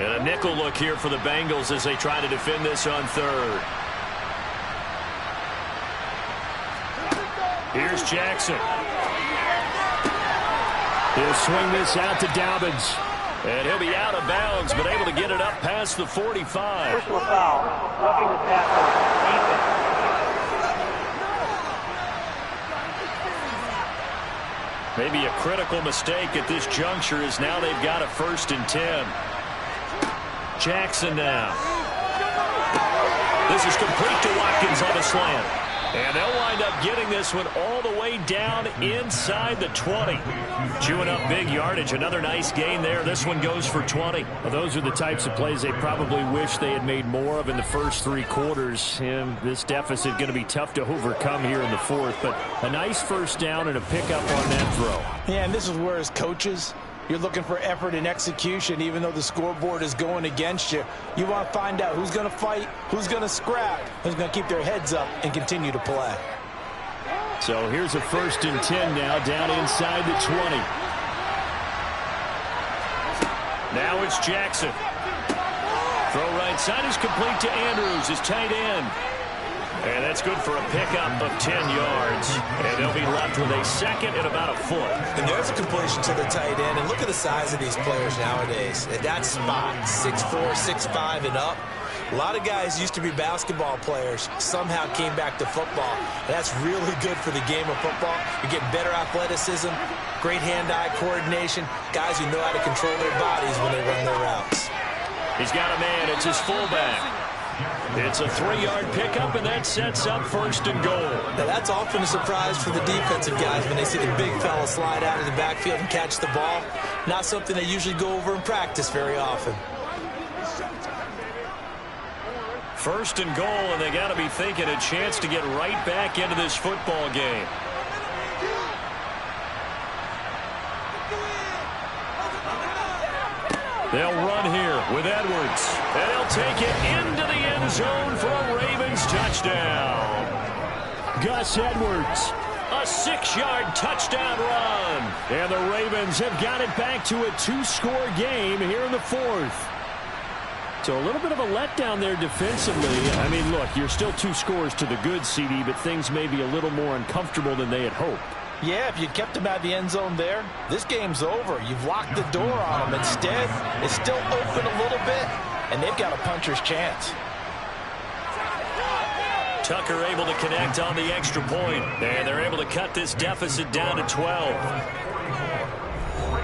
And a nickel look here for the Bengals as they try to defend this on 3rd. Here's Jackson. He'll swing this out to Dobbins. And he'll be out of bounds, but able to get it up past the 45. Personal foul. Roughing the passer. Defense. Maybe a critical mistake at this juncture is now they've got a 1st and 10. Jackson now. This is complete to Watkins on a slant. And they'll wind up getting this one all the way down inside the 20. Chewing up big yardage. Another nice gain there. This one goes for 20. Well, those are the types of plays they probably wish they had made more of in the first 3 quarters. And this deficit going to be tough to overcome here in the 4th. But a nice first down and a pickup on that throw. Yeah, and this is where as coaches, you're looking for effort and execution. Even though the scoreboard is going against you, you want to find out who's going to fight, who's going to scrap, who's going to keep their heads up and continue to play. So here's a 1st and 10 now down inside the 20. Now it's Jackson. Throw right side is complete to Andrews, his tight end. And that's good for a pickup of 10 yards. And they'll be left with a 2nd and about a foot. And there's a completion to the tight end. And look at the size of these players nowadays. At that spot, 6'4", 6'5", and up. A lot of guys used to be basketball players, somehow came back to football. That's really good for the game of football. You're getting better athleticism, great hand-eye coordination, guys who know how to control their bodies when they run their routes. He's got a man. It's his fullback. It's a 3-yard pickup, and that sets up 1st and goal. Now, that's often a surprise for the defensive guys when they see the big fella slide out of the backfield and catch the ball. Not something they usually go over in practice very often. 1st and goal, and they got to be thinking a chance to get right back into this football game. They'll run here with Edwards, and they'll take it into the end zone for a Ravens touchdown. Gus Edwards. A 6-yard touchdown run. And the Ravens have got it back to a 2-score game here in the 4th. So a little bit of a letdown there defensively. I mean, look, you're still 2 scores to the good, CD, but things may be a little more uncomfortable than they had hoped. Yeah, if you kept them out of the end zone there, this game's over. You've locked the door on them. Instead, it's still open a little bit, and they've got a puncher's chance. Tucker able to connect on the extra point, and they're able to cut this deficit down to 12.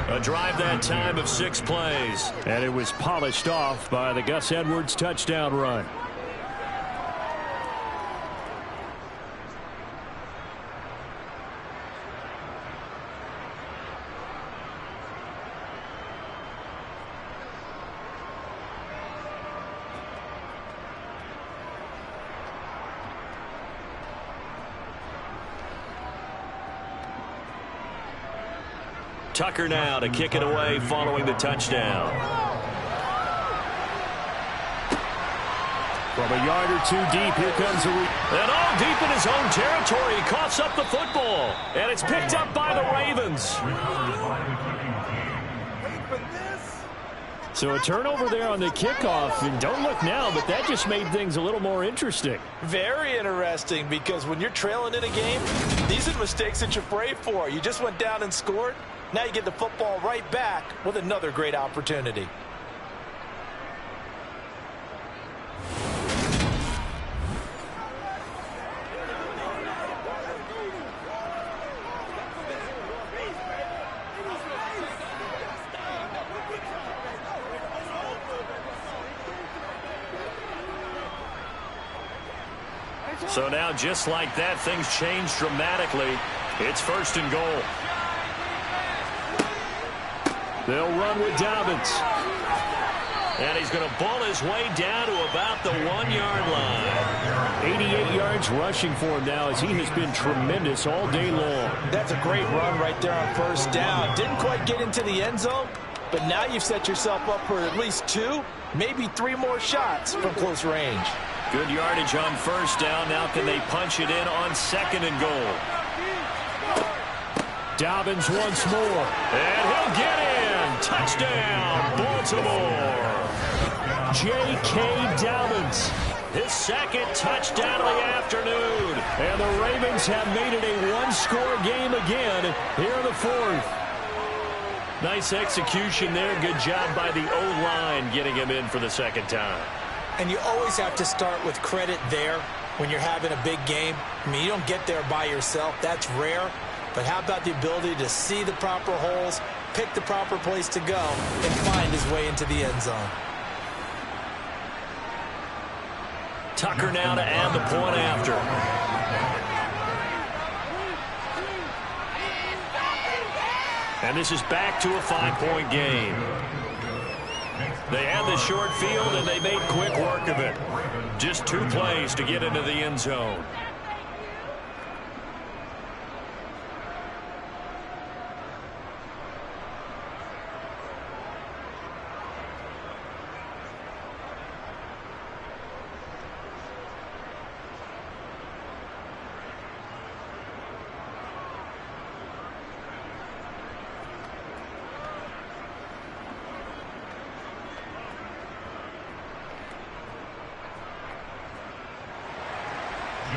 A drive that time of 6 plays. And it was polished off by the Gus Edwards touchdown run. Tucker now to kick it away following the touchdown. From a yard or two deep, here comes and all deep in his own territory. He coughs up the football, and it's picked up by the Ravens. So a turnover there on the kickoff, and don't look now, but that just made things a little more interesting. Very interesting, because when you're trailing in a game, these are the mistakes that you pray for. You just went down and scored. Now you get the football right back with another great opportunity. So now, just like that, things change dramatically. It's 1st and goal. They'll run with Dobbins. And he's going to ball his way down to about the 1-yard line. 88 yards rushing for him now, as he has been tremendous all day long. That's a great run right there on 1st down. Didn't quite get into the end zone, but now you've set yourself up for at least 2, maybe 3 more shots from close range. Good yardage on 1st down. Now can they punch it in on 2nd and goal? Dobbins once more. And he'll get in. Touchdown, Baltimore. J.K. Dobbins. His 2nd touchdown of the afternoon. And the Ravens have made it a one-score game again here in the 4th. Nice execution there. Good job by the O-line getting him in for the 2nd time. And you always have to start with credit there when you're having a big game. I mean, you don't get there by yourself. That's rare. But how about the ability to see the proper holes, pick the proper place to go, and find his way into the end zone? Tucker now to add the point after. And this is back to a 5-point game. They had the short field, and they made quick work of it. Just 2 plays to get into the end zone.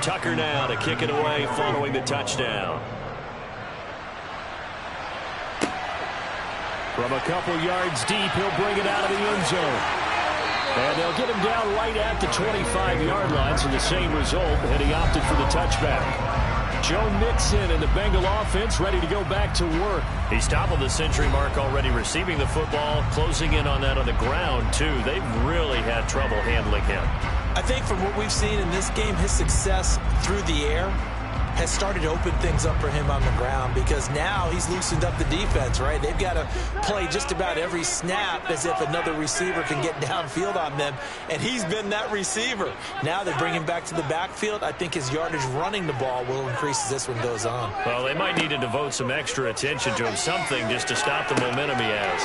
Tucker now to kick it away following the touchdown. From a couple yards deep, he'll bring it out of the end zone. And they'll get him down right at the 25-yard line, so the same result, and he opted for the touchback. Joe Mixon and the Bengal offense ready to go back to work. He's toppled the century mark already, receiving the football, closing in on that on the ground, too. They've really had trouble handling him. I think from what we've seen in this game, his success through the air has started to open things up for him on the ground, because now he's loosened up the defense, right? They've got to play just about every snap as if another receiver can get downfield on them, and he's been that receiver. Now they bring him back to the backfield. I think his yardage running the ball will increase as this one goes on. Well, they might need to devote some extra attention to him, something just to stop the momentum he has.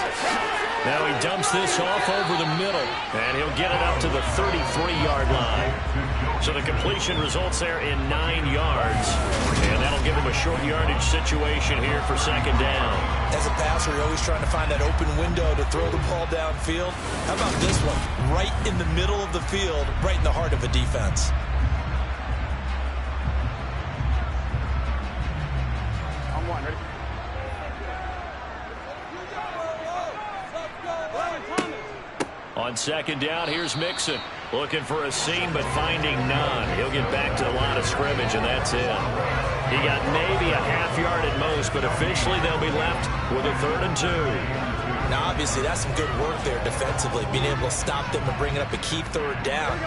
Now he dumps this off over the middle, and he'll get it up to the 33-yard line. So the completion results there in 9 yards, and that'll give him a short yardage situation here for 2nd down. As a passer, you're always trying to find that open window to throw the ball downfield. How about this one? Right in the middle of the field, right in the heart of a defense. On 2nd down, here's Mixon. Looking for a seam, but finding none. He'll get back to the line of scrimmage, and that's it. He got maybe a half yard at most, but officially they'll be left with a 3rd and 2. Now, obviously, that's some good work there defensively, being able to stop them and bring it up a key 3rd down.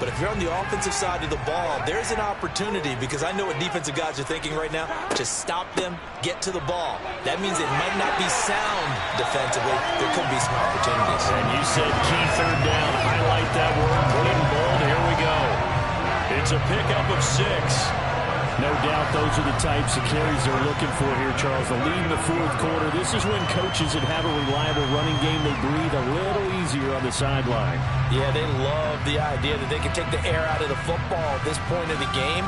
But if you're on the offensive side of the ball, there's an opportunity, because I know what defensive guys are thinking right now. Just stop them, get to the ball. That means it might not be sound defensively. There could be some opportunities. And you said key 3rd down. Highlight that word, put it in bold. Here we go. It's a pickup of 6. No doubt those are the types of carries they're looking for here, Charles. The lead in the fourth quarter. This is when coaches that have a reliable running game, they breathe a little easier on the sideline. Yeah, they love the idea that they can take the air out of the football at this point of the game.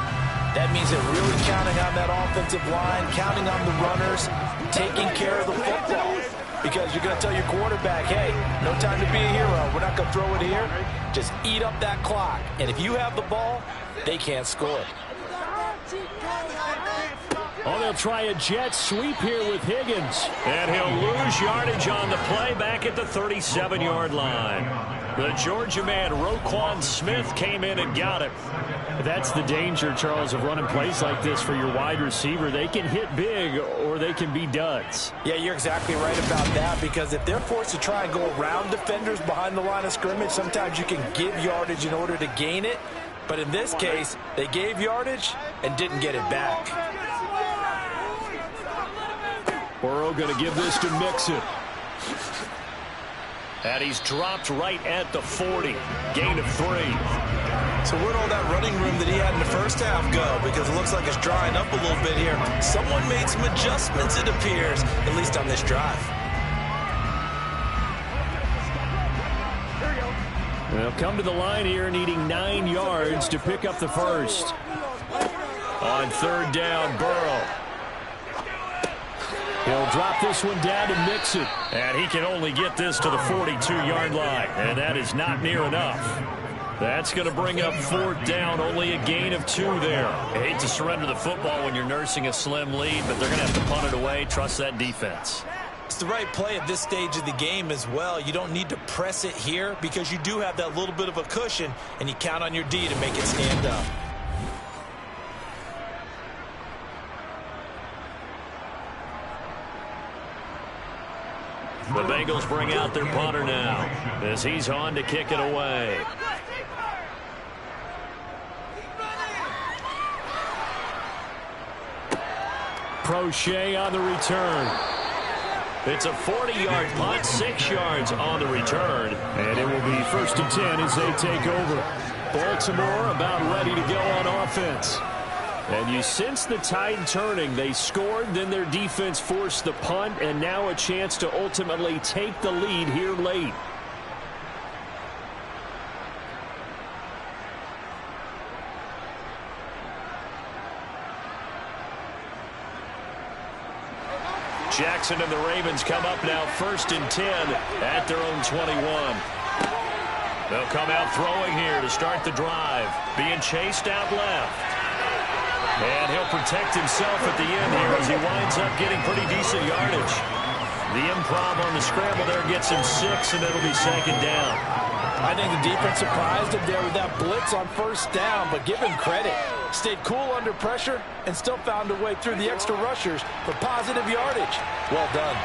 That means they're really counting on that offensive line, counting on the runners, taking care of the football. Because you're going to tell your quarterback, hey, no time to be a hero. We're not going to throw it here. Just eat up that clock. And if you have the ball, they can't score. Oh, they'll try a jet sweep here with Higgins. And he'll lose yardage on the play back at the 37-yard line. The Georgia man, Roquan Smith, came in and got him. That's the danger, Charles, of running plays like this for your wide receiver. They can hit big or they can be duds. Yeah, you're exactly right about that, because if they're forced to try and go around defenders behind the line of scrimmage, sometimes you can give yardage in order to gain it. But in this case, they gave yardage and didn't get it back. Burrow going to give this to Mixon. And he's dropped right at the 40. Gain of 3. So where'd all that running room that he had in the first half go? Because it looks like it's drying up a little bit here. Someone made some adjustments, it appears, at least on this drive. They'll come to the line here needing 9 yards to pick up the first. On third down, Burrow. He'll drop this one down to Mixon. And he can only get this to the 42-yard line. And that is not near enough. That's going to bring up fourth down. Only a gain of 2 there. I hate to surrender the football when you're nursing a slim lead, but they're going to have to punt it away. Trust that defense. It's the right play at this stage of the game as well. You don't need to press it here because you do have that little bit of a cushion, and you count on your D to make it stand up. The Bengals bring out their punter now as he's on to kick it away. Prochet on the return. It's a 40-yard punt, 6 yards on the return. And it will be 1st and 10 as they take over. Baltimore about ready to go on offense. And you sense the tide turning. They scored, then their defense forced the punt, and now a chance to ultimately take the lead here late. Jackson and the Ravens come up now 1st and 10 at their own 21. They'll come out throwing here to start the drive. Being chased out left. And he'll protect himself at the end here as he winds up getting pretty decent yardage. The improv on the scramble there gets him 6, and it'll be 2nd down. I think the defense surprised him there with that blitz on 1st down, but give him credit. Stayed cool under pressure and still found a way through the extra rushers for positive yardage. Well done.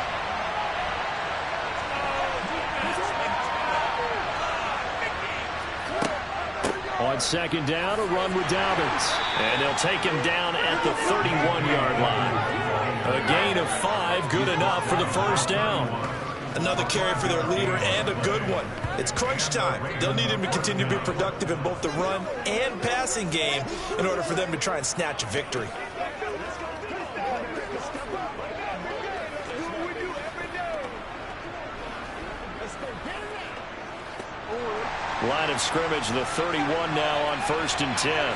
On 2nd down, a run with Dobbins. And they'll take him down at the 31-yard line. A gain of 5, good enough for the 1st down. Another carry for their leader and a good one. It's crunch time. They'll need him to continue to be productive in both the run and passing game in order for them to try and snatch a victory. Line of scrimmage, the 31 now on 1st and 10.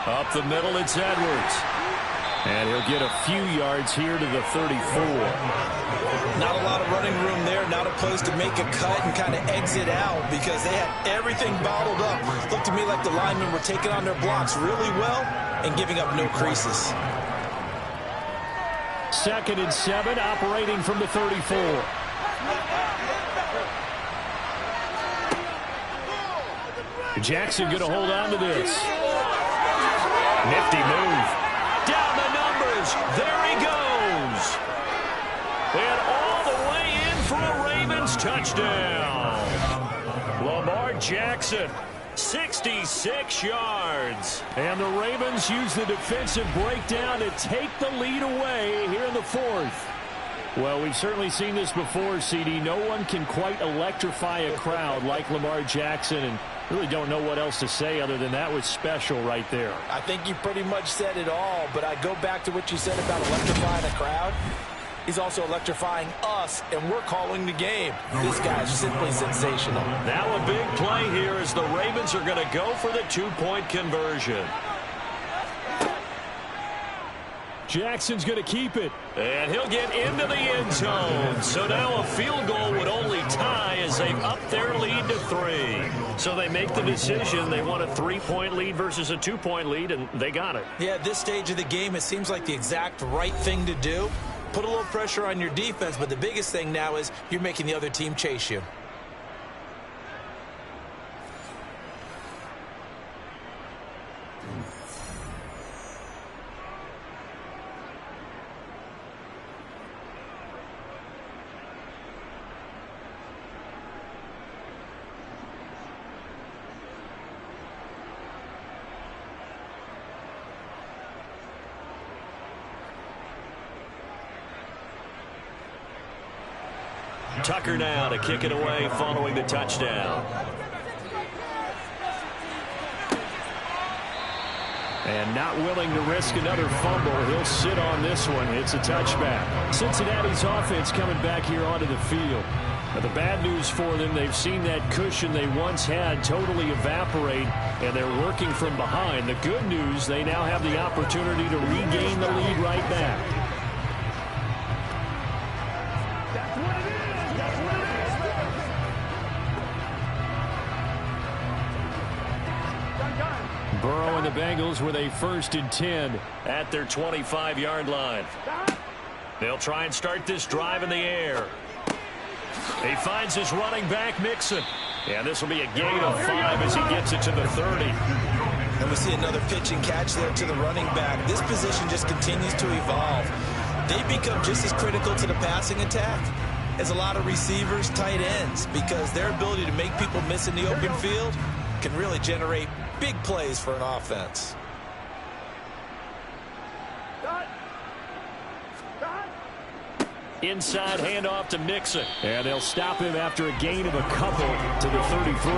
Up the middle, it's Edwards. And he'll get a few yards here to the 34. Not a lot of running room there, not a place to make a cut and kind of exit out because they had everything bottled up. Looked to me like the linemen were taking on their blocks really well and giving up no creases. 2nd and 7, operating from the 34. Jackson going to hold on to this. Nifty move. Down the numbers. There he goes. And all the way in for a Ravens touchdown. Lamar Jackson, 66 yards. And the Ravens use the defensive breakdown to take the lead away here in the 4th. Well, we've certainly seen this before, CD. No one can quite electrify a crowd like Lamar Jackson. And Really don't know what else to say other than that was special right there. I think you pretty much said it all, but I go back to what you said about electrifying a crowd. He's also electrifying us, and we're calling the game. This guy's simply sensational. Now a big play here as the Ravens are going to go for the two-point conversion. Jackson's going to keep it. And he'll get into the end zone. So now a field goal would only tie as they've upped their lead to 3. So they make the decision. They want a 3-point lead versus a 2-point lead, and they got it. Yeah, at this stage of the game, it seems like the exact right thing to do. Put a little pressure on your defense, but the biggest thing now is you're making the other team chase you. Tucker now to kick it away following the touchdown. And not willing to risk another fumble. He'll sit on this one. It's a touchback. Cincinnati's offense coming back here onto the field. Now, the bad news for them, they've seen that cushion they once had totally evaporate, and they're working from behind. The good news, they now have the opportunity to regain the lead right back. Burrow and the Bengals with a 1st and 10 at their 25-yard line. They'll try and start this drive in the air. He finds his running back, Mixon. And this will be a gain of 5 as he gets it to the 30. And we see another pitch and catch there to the running back. This position just continues to evolve. They become just as critical to the passing attack as a lot of receivers, tight ends, because their ability to make people miss in the open field can really generate big plays for an offense. Inside handoff to Mixon. And they'll stop him after a gain of a couple to the 33.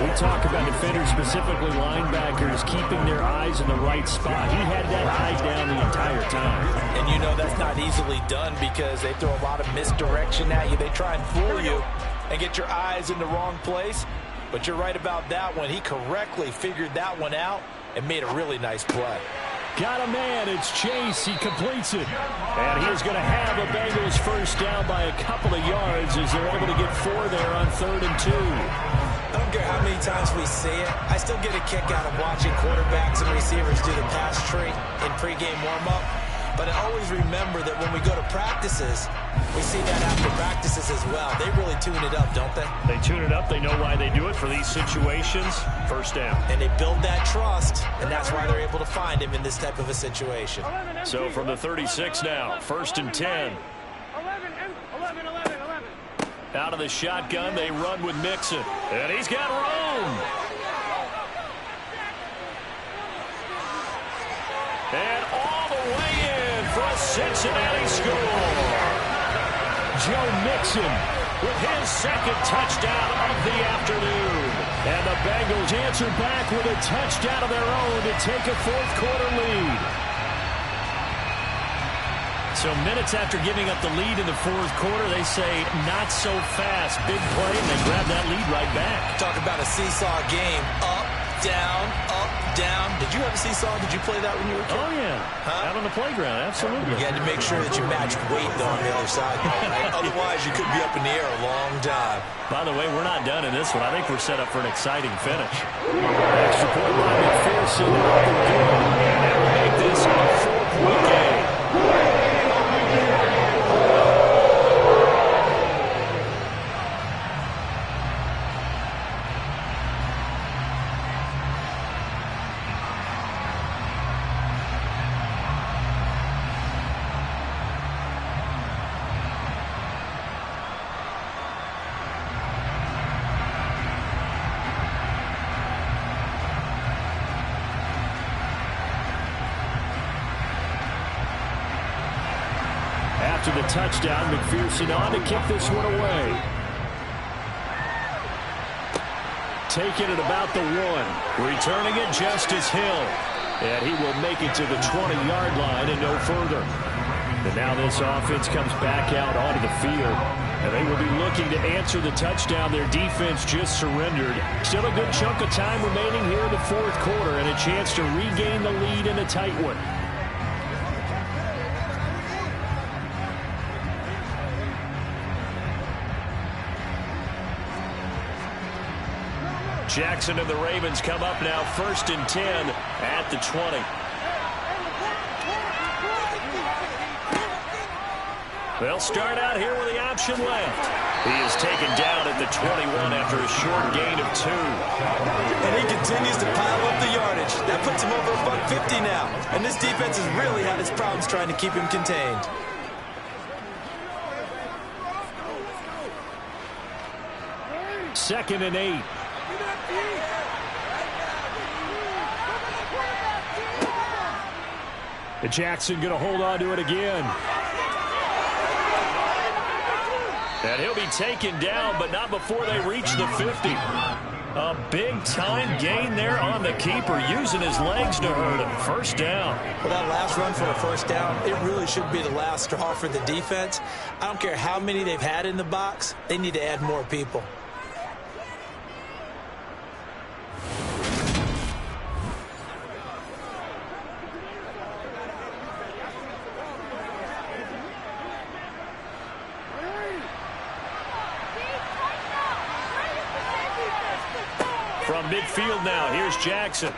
We talk about defenders, specifically linebackers, keeping their eyes in the right spot. He had that eye down the entire time. And you know that's not easily done because they throw a lot of misdirection at you. They try and fool you and get your eyes in the wrong place. But you're right about that one. He correctly figured that one out and made a really nice play. Got a man. It's Chase. He completes it. And he is going to have a Bengals first down by a couple of yards as they're able to get 4 there on 3rd and 2. I don't care how many times we see it. I still get a kick out of watching quarterbacks and receivers do the pass tree in pregame warm-up. But I always remember that when we go to practices, we see that after practices as well. They really tune it up, don't they? They tune it up. They know why they do it for these situations. First down. And they build that trust, and that's why they're able to find him in this type of a situation. So from the 36 now, 1st and 10. 11. Out of the shotgun, they run with Mixon. And he's got room. And all the way in for a Cincinnati score. Joe Mixon with his 2nd touchdown of the afternoon. And the Bengals answer back with a touchdown of their own to take a 4th quarter lead. So minutes after giving up the lead in the 4th quarter, they say not so fast. Big play, and they grab that lead right back. Talk about a seesaw game. Up, down, up, down. Did you have a seesaw? Did you play that when you were a kid? Oh, yeah. Huh? Out on the playground, absolutely. You had to make sure that you matched weight, though, on the other side. Right? Otherwise, you could be up in the air a long time. By the way, we're not done in this one. I think we're set up for an exciting finish. Extra point by McPherson. And that will make this a 4-point game. After the touchdown, McPherson on to kick this one away. taken at about the 1. Returning it, Justice Hill. And he will make it to the 20-yard line and no further. And now this offense comes back out onto the field. And they will be looking to answer the touchdown their defense just surrendered. Still a good chunk of time remaining here in the fourth quarter and a chance to regain the lead in a tight one. Jackson and the Ravens come up now 1st and 10 at the 20. They'll start out here with the option left. He is taken down at the 21 after a short gain of 2. And he continues to pile up the yardage. That puts him over $150 now. And this defense has really had its problems trying to keep him contained. Second and 8. And Jackson going to hold on to it again. And he'll be taken down, but not before they reach the 50. A big-time gain there on the keeper, using his legs to hurt him. First down. Well, that last run for a first down, it really should be the last straw for the defense. I don't care how many they've had in the box. They need to add more people. From midfield now, here's Jackson.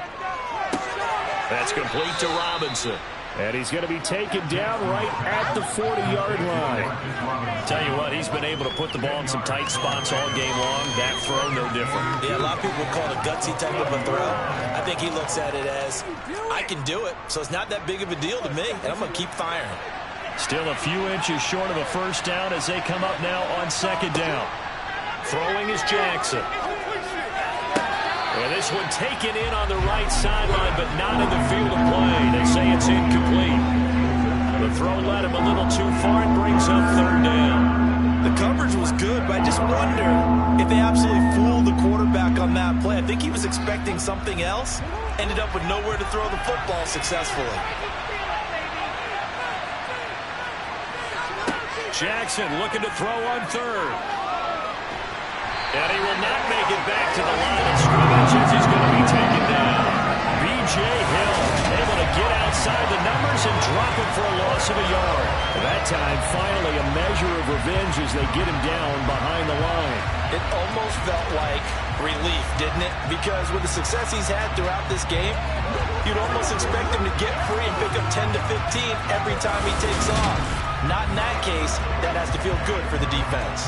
That's complete to Robinson. And he's going to be taken down right at the 40-yard line. Tell you what, he's been able to put the ball in some tight spots all game long. That throw, no different. Yeah, a lot of people call it a gutsy type of a throw. I think he looks at it as, I can do it, so it's not that big of a deal to me, and I'm going to keep firing. Still a few inches short of a first down as they come up now on second down. Throwing is Jackson. And this one taken in on the right sideline, but not in the field of play. They say it's incomplete. The throw led him a little too far and brings up third down. The coverage was good, but I just wonder if they absolutely fooled the quarterback on that play. I think he was expecting something else. Ended up with nowhere to throw the football successfully. Jackson looking to throw on third. And he will not make it back to the line of scrimmage as he's going to be taken down. B.J. Hill able to get outside the numbers and drop him for a loss of a yard. That time, finally, a measure of revenge as they get him down behind the line. It almost felt like relief, didn't it? Because with the success he's had throughout this game, you'd almost expect him to get free and pick up 10 to 15 every time he takes off. Not in that case. That has to feel good for the defense.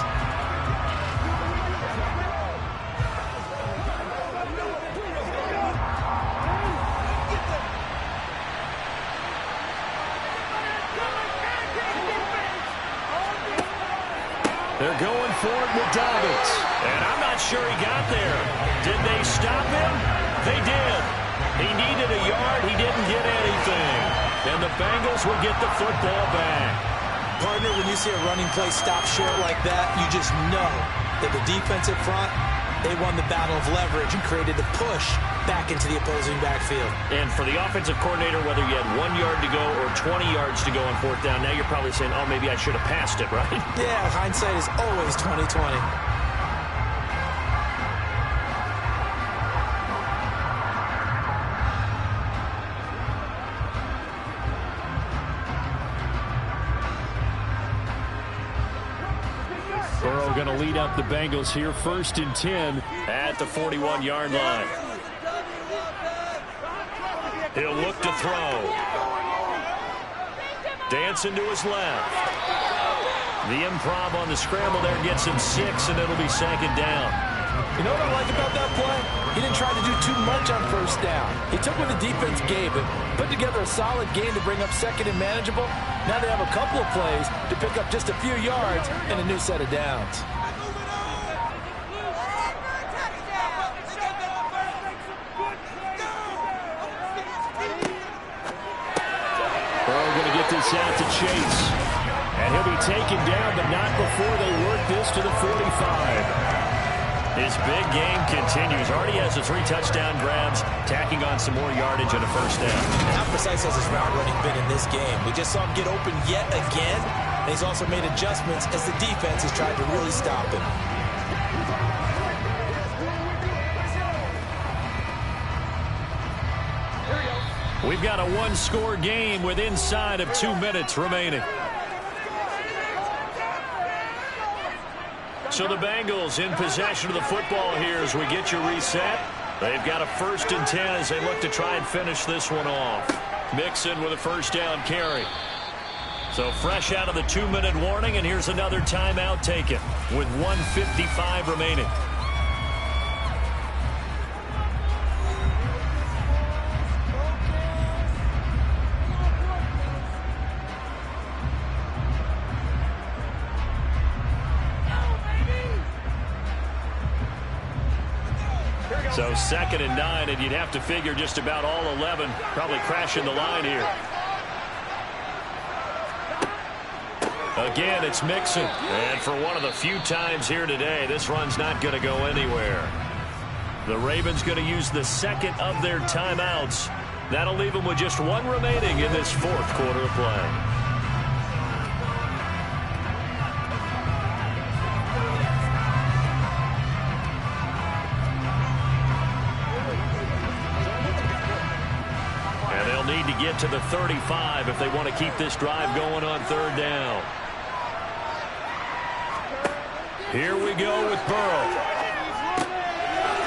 They're going for it with Dobbins. And I'm not sure he got there. Did they stop him? They did. He needed a yard. He didn't get anything. And the Bengals will get the football back. Partner, when you see a running play stop short like that, you just know that the defense up front, they won the battle of leverage and created the push back into the opposing backfield. And for the offensive coordinator, whether you had 1 yard to go or 20 yards to go on fourth down, now you're probably saying, oh, maybe I should have passed it, right? Yeah, hindsight is always 20/20. Burrow going to lead up the Bengals here, 1st and 10 at the 41-yard line. He'll look to throw. Dancing to his left. The improv on the scramble there gets him 6, and it'll be 2nd down. You know what I like about that play? He didn't try to do too much on first down. He took what the defense gave him, put together a solid game to bring up 2nd and manageable. Now they have a couple of plays to pick up just a few yards and a new set of downs. Burrow going to get this out to Chase. And he'll be taken down, but not before they work this to the 45. His big game continues. Already has the 3 touchdown grabs, tacking on some more yardage and a first down. And how precise has his route running been in this game? We just saw him get open yet again, and he's also made adjustments as the defense has tried to really stop him. We've got a 1-score game with inside of 2 minutes remaining. So the Bengals in possession of the football here as we get you reset. They've got a 1st and 10 as they look to try and finish this one off. Mixon with a first down carry. So fresh out of the 2-minute warning, and here's another timeout taken with 1:55 remaining. So 2nd and 9, and you'd have to figure just about all 11 probably crashing the line here. Again, it's Mixon. And for one of the few times here today, this run's not going to go anywhere. The Ravens going to use the 2nd of their timeouts. That'll leave them with just 1 remaining in this 4th quarter of play. Need to get to the 35 if they want to keep this drive going on 3rd down. Here we go with Burrow.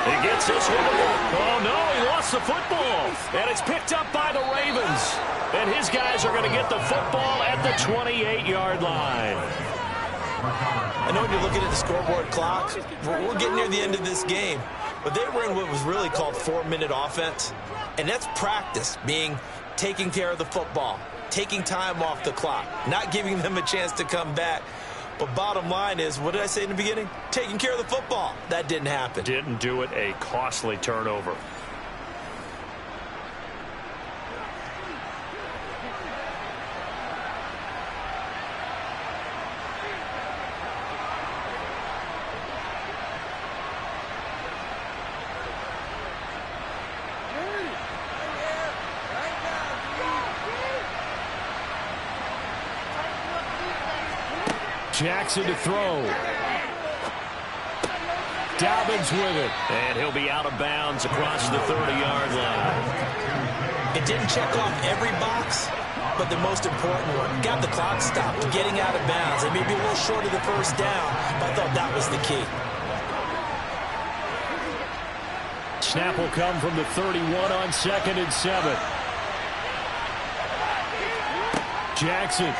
He gets this one. Oh, no, he lost the football. And it's picked up by the Ravens. And his guys are going to get the football at the 28-yard line. I know when you're looking at the scoreboard clock, we're getting near the end of this game. But they were in what was really called 4-minute offense. And that's practice, being taking care of the football, taking time off the clock, not giving them a chance to come back. But bottom line is, what did I say in the beginning? Taking care of the football. That didn't happen. Didn't do it. A costly turnover. Jackson to throw. Dobbins with it. And he'll be out of bounds across the 30-yard line. It didn't check off every box, but the most important one. Got the clock stopped, getting out of bounds. It may be a little short of the first down, but I thought that was the key. Snap will come from the 31 on 2nd and 7. Jackson.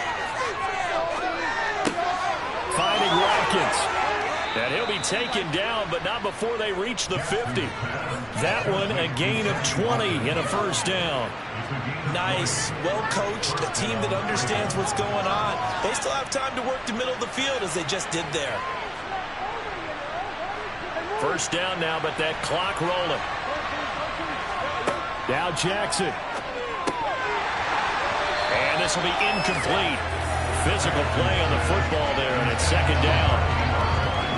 Finding Watkins. And he'll be taken down, but not before they reach the 50. That one, a gain of 20 and a first down. Nice, well coached, a team that understands what's going on. They still have time to work the middle of the field as they just did there. First down now, but that clock rolling. Now Jackson. And this will be incomplete. Physical play on the football there, and it's 2nd down.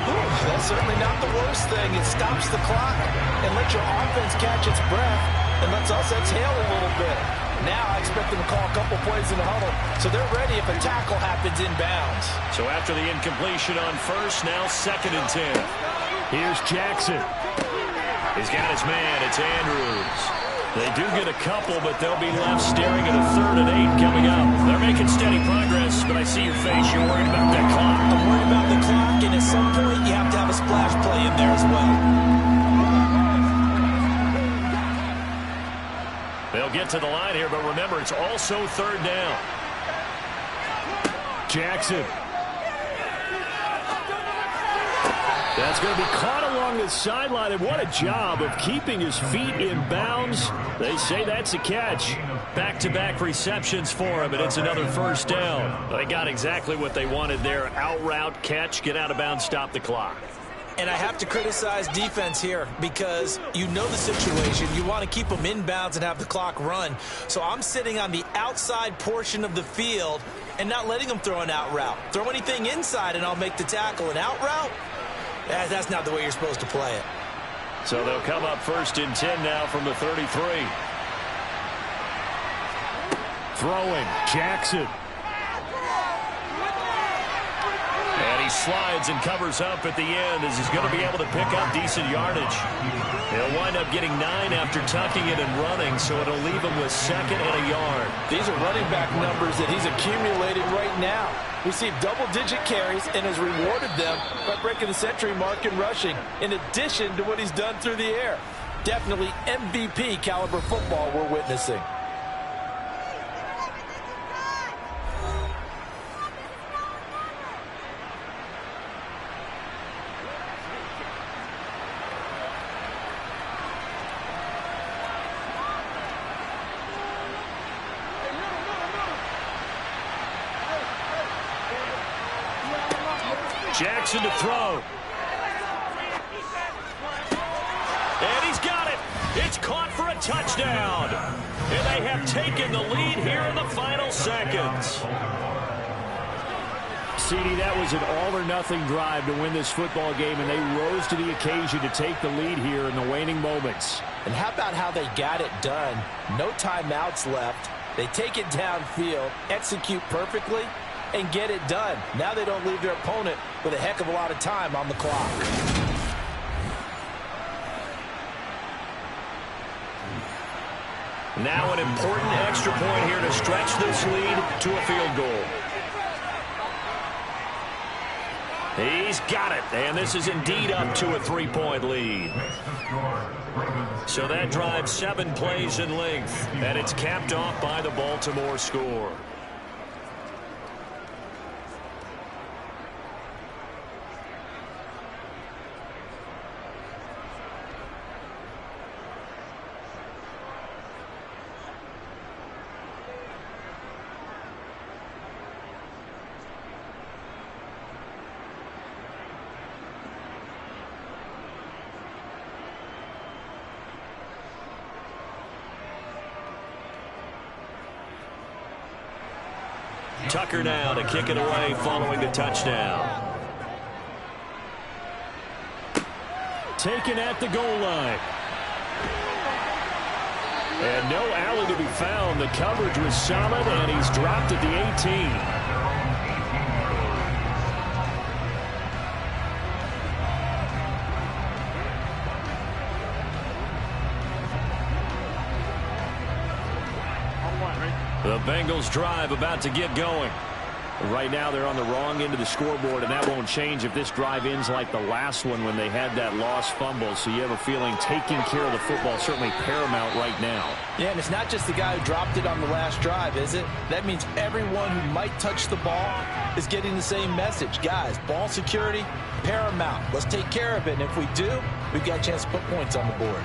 Ooh, that's certainly not the worst thing. It stops the clock and lets your offense catch its breath and lets us exhale a little bit. Now I expect them to call a couple plays in the huddle, so they're ready if a tackle happens inbounds. So after the incompletion on first, now 2nd and 10. Here's Jackson. He's got his man. It's Andrews. They do get a couple, but they'll be left staring at a 3rd and 8 coming up. They're making steady progress, but I see your face. You're worried about that clock. I'm worried about the clock, and at some point you have to have a splash play in there as well. They'll get to the line here, but remember, it's also 3rd down. Jackson. That's going to be caught along the sideline, and what a job of keeping his feet in bounds. They say that's a catch. Back-to-back receptions for him, and it's another first down. They got exactly what they wanted there. Out route, catch, get out of bounds, stop the clock. And I have to criticize defense here because you know the situation. You want to keep them in bounds and have the clock run. So I'm sitting on the outside portion of the field and not letting them throw an out route. Throw anything inside and I'll make the tackle. An out route? That's not the way you're supposed to play it. So they'll come up 1st and 10 now from the 33. Throwing, Jackson. And he slides and covers up at the end as he's going to be able to pick up decent yardage. He'll wind up getting 9 after tucking it and running, so it'll leave him with 2nd and a yard. These are running back numbers that he's accumulated right now. Received double-digit carries and has rewarded them by breaking the century mark in rushing, in addition to what he's done through the air. Definitely MVP caliber football we're witnessing. Jackson to throw. And he's got it. It's caught for a touchdown. And they have taken the lead here in the final seconds. CD, that was an all-or-nothing drive to win this football game, and they rose to the occasion to take the lead here in the waning moments. And how about how they got it done? No timeouts left. They take it downfield, execute perfectly, and get it done. Now they don't leave their opponent with a heck of a lot of time on the clock. Now an important extra point here to stretch this lead to a field goal. He's got it, and this is indeed up to a 3-point lead. So that drives 7 plays in length, and it's capped off by the Baltimore score. Tucker now to kick it away following the touchdown. Taken at the goal line. And no alley to be found. The coverage was solid, and he's dropped at the 18. The Bengals drive about to get going. Right now they're on the wrong end of the scoreboard, and that won't change if this drive ends like the last one when they had that lost fumble. So you have a feeling taking care of the football is certainly paramount right now. Yeah, and it's not just the guy who dropped it on the last drive, is it? That means everyone who might touch the ball is getting the same message. Guys, ball security, paramount. Let's take care of it, and if we do, we've got a chance to put points on the board.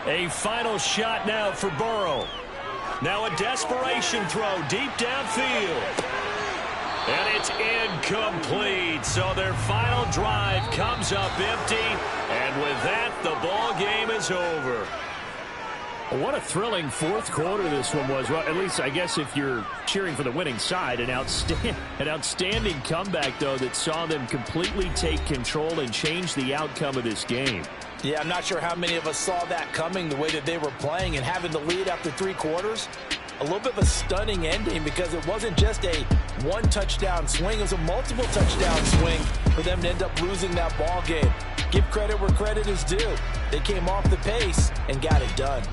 A final shot now for Burrow. Now a desperation throw deep downfield. And it's incomplete. So their final drive comes up empty. And with that, the ball game is over. What a thrilling fourth quarter this one was. Well, at least I guess if you're cheering for the winning side, an outstanding comeback, though, that saw them completely take control and change the outcome of this game. Yeah, I'm not sure how many of us saw that coming, the way that they were playing and having the lead after 3 quarters. A little bit of a stunning ending because it wasn't just a one-touchdown swing. It was a multiple touchdown swing for them to end up losing that ball game. Give credit where credit is due. They came off the pace and got it done.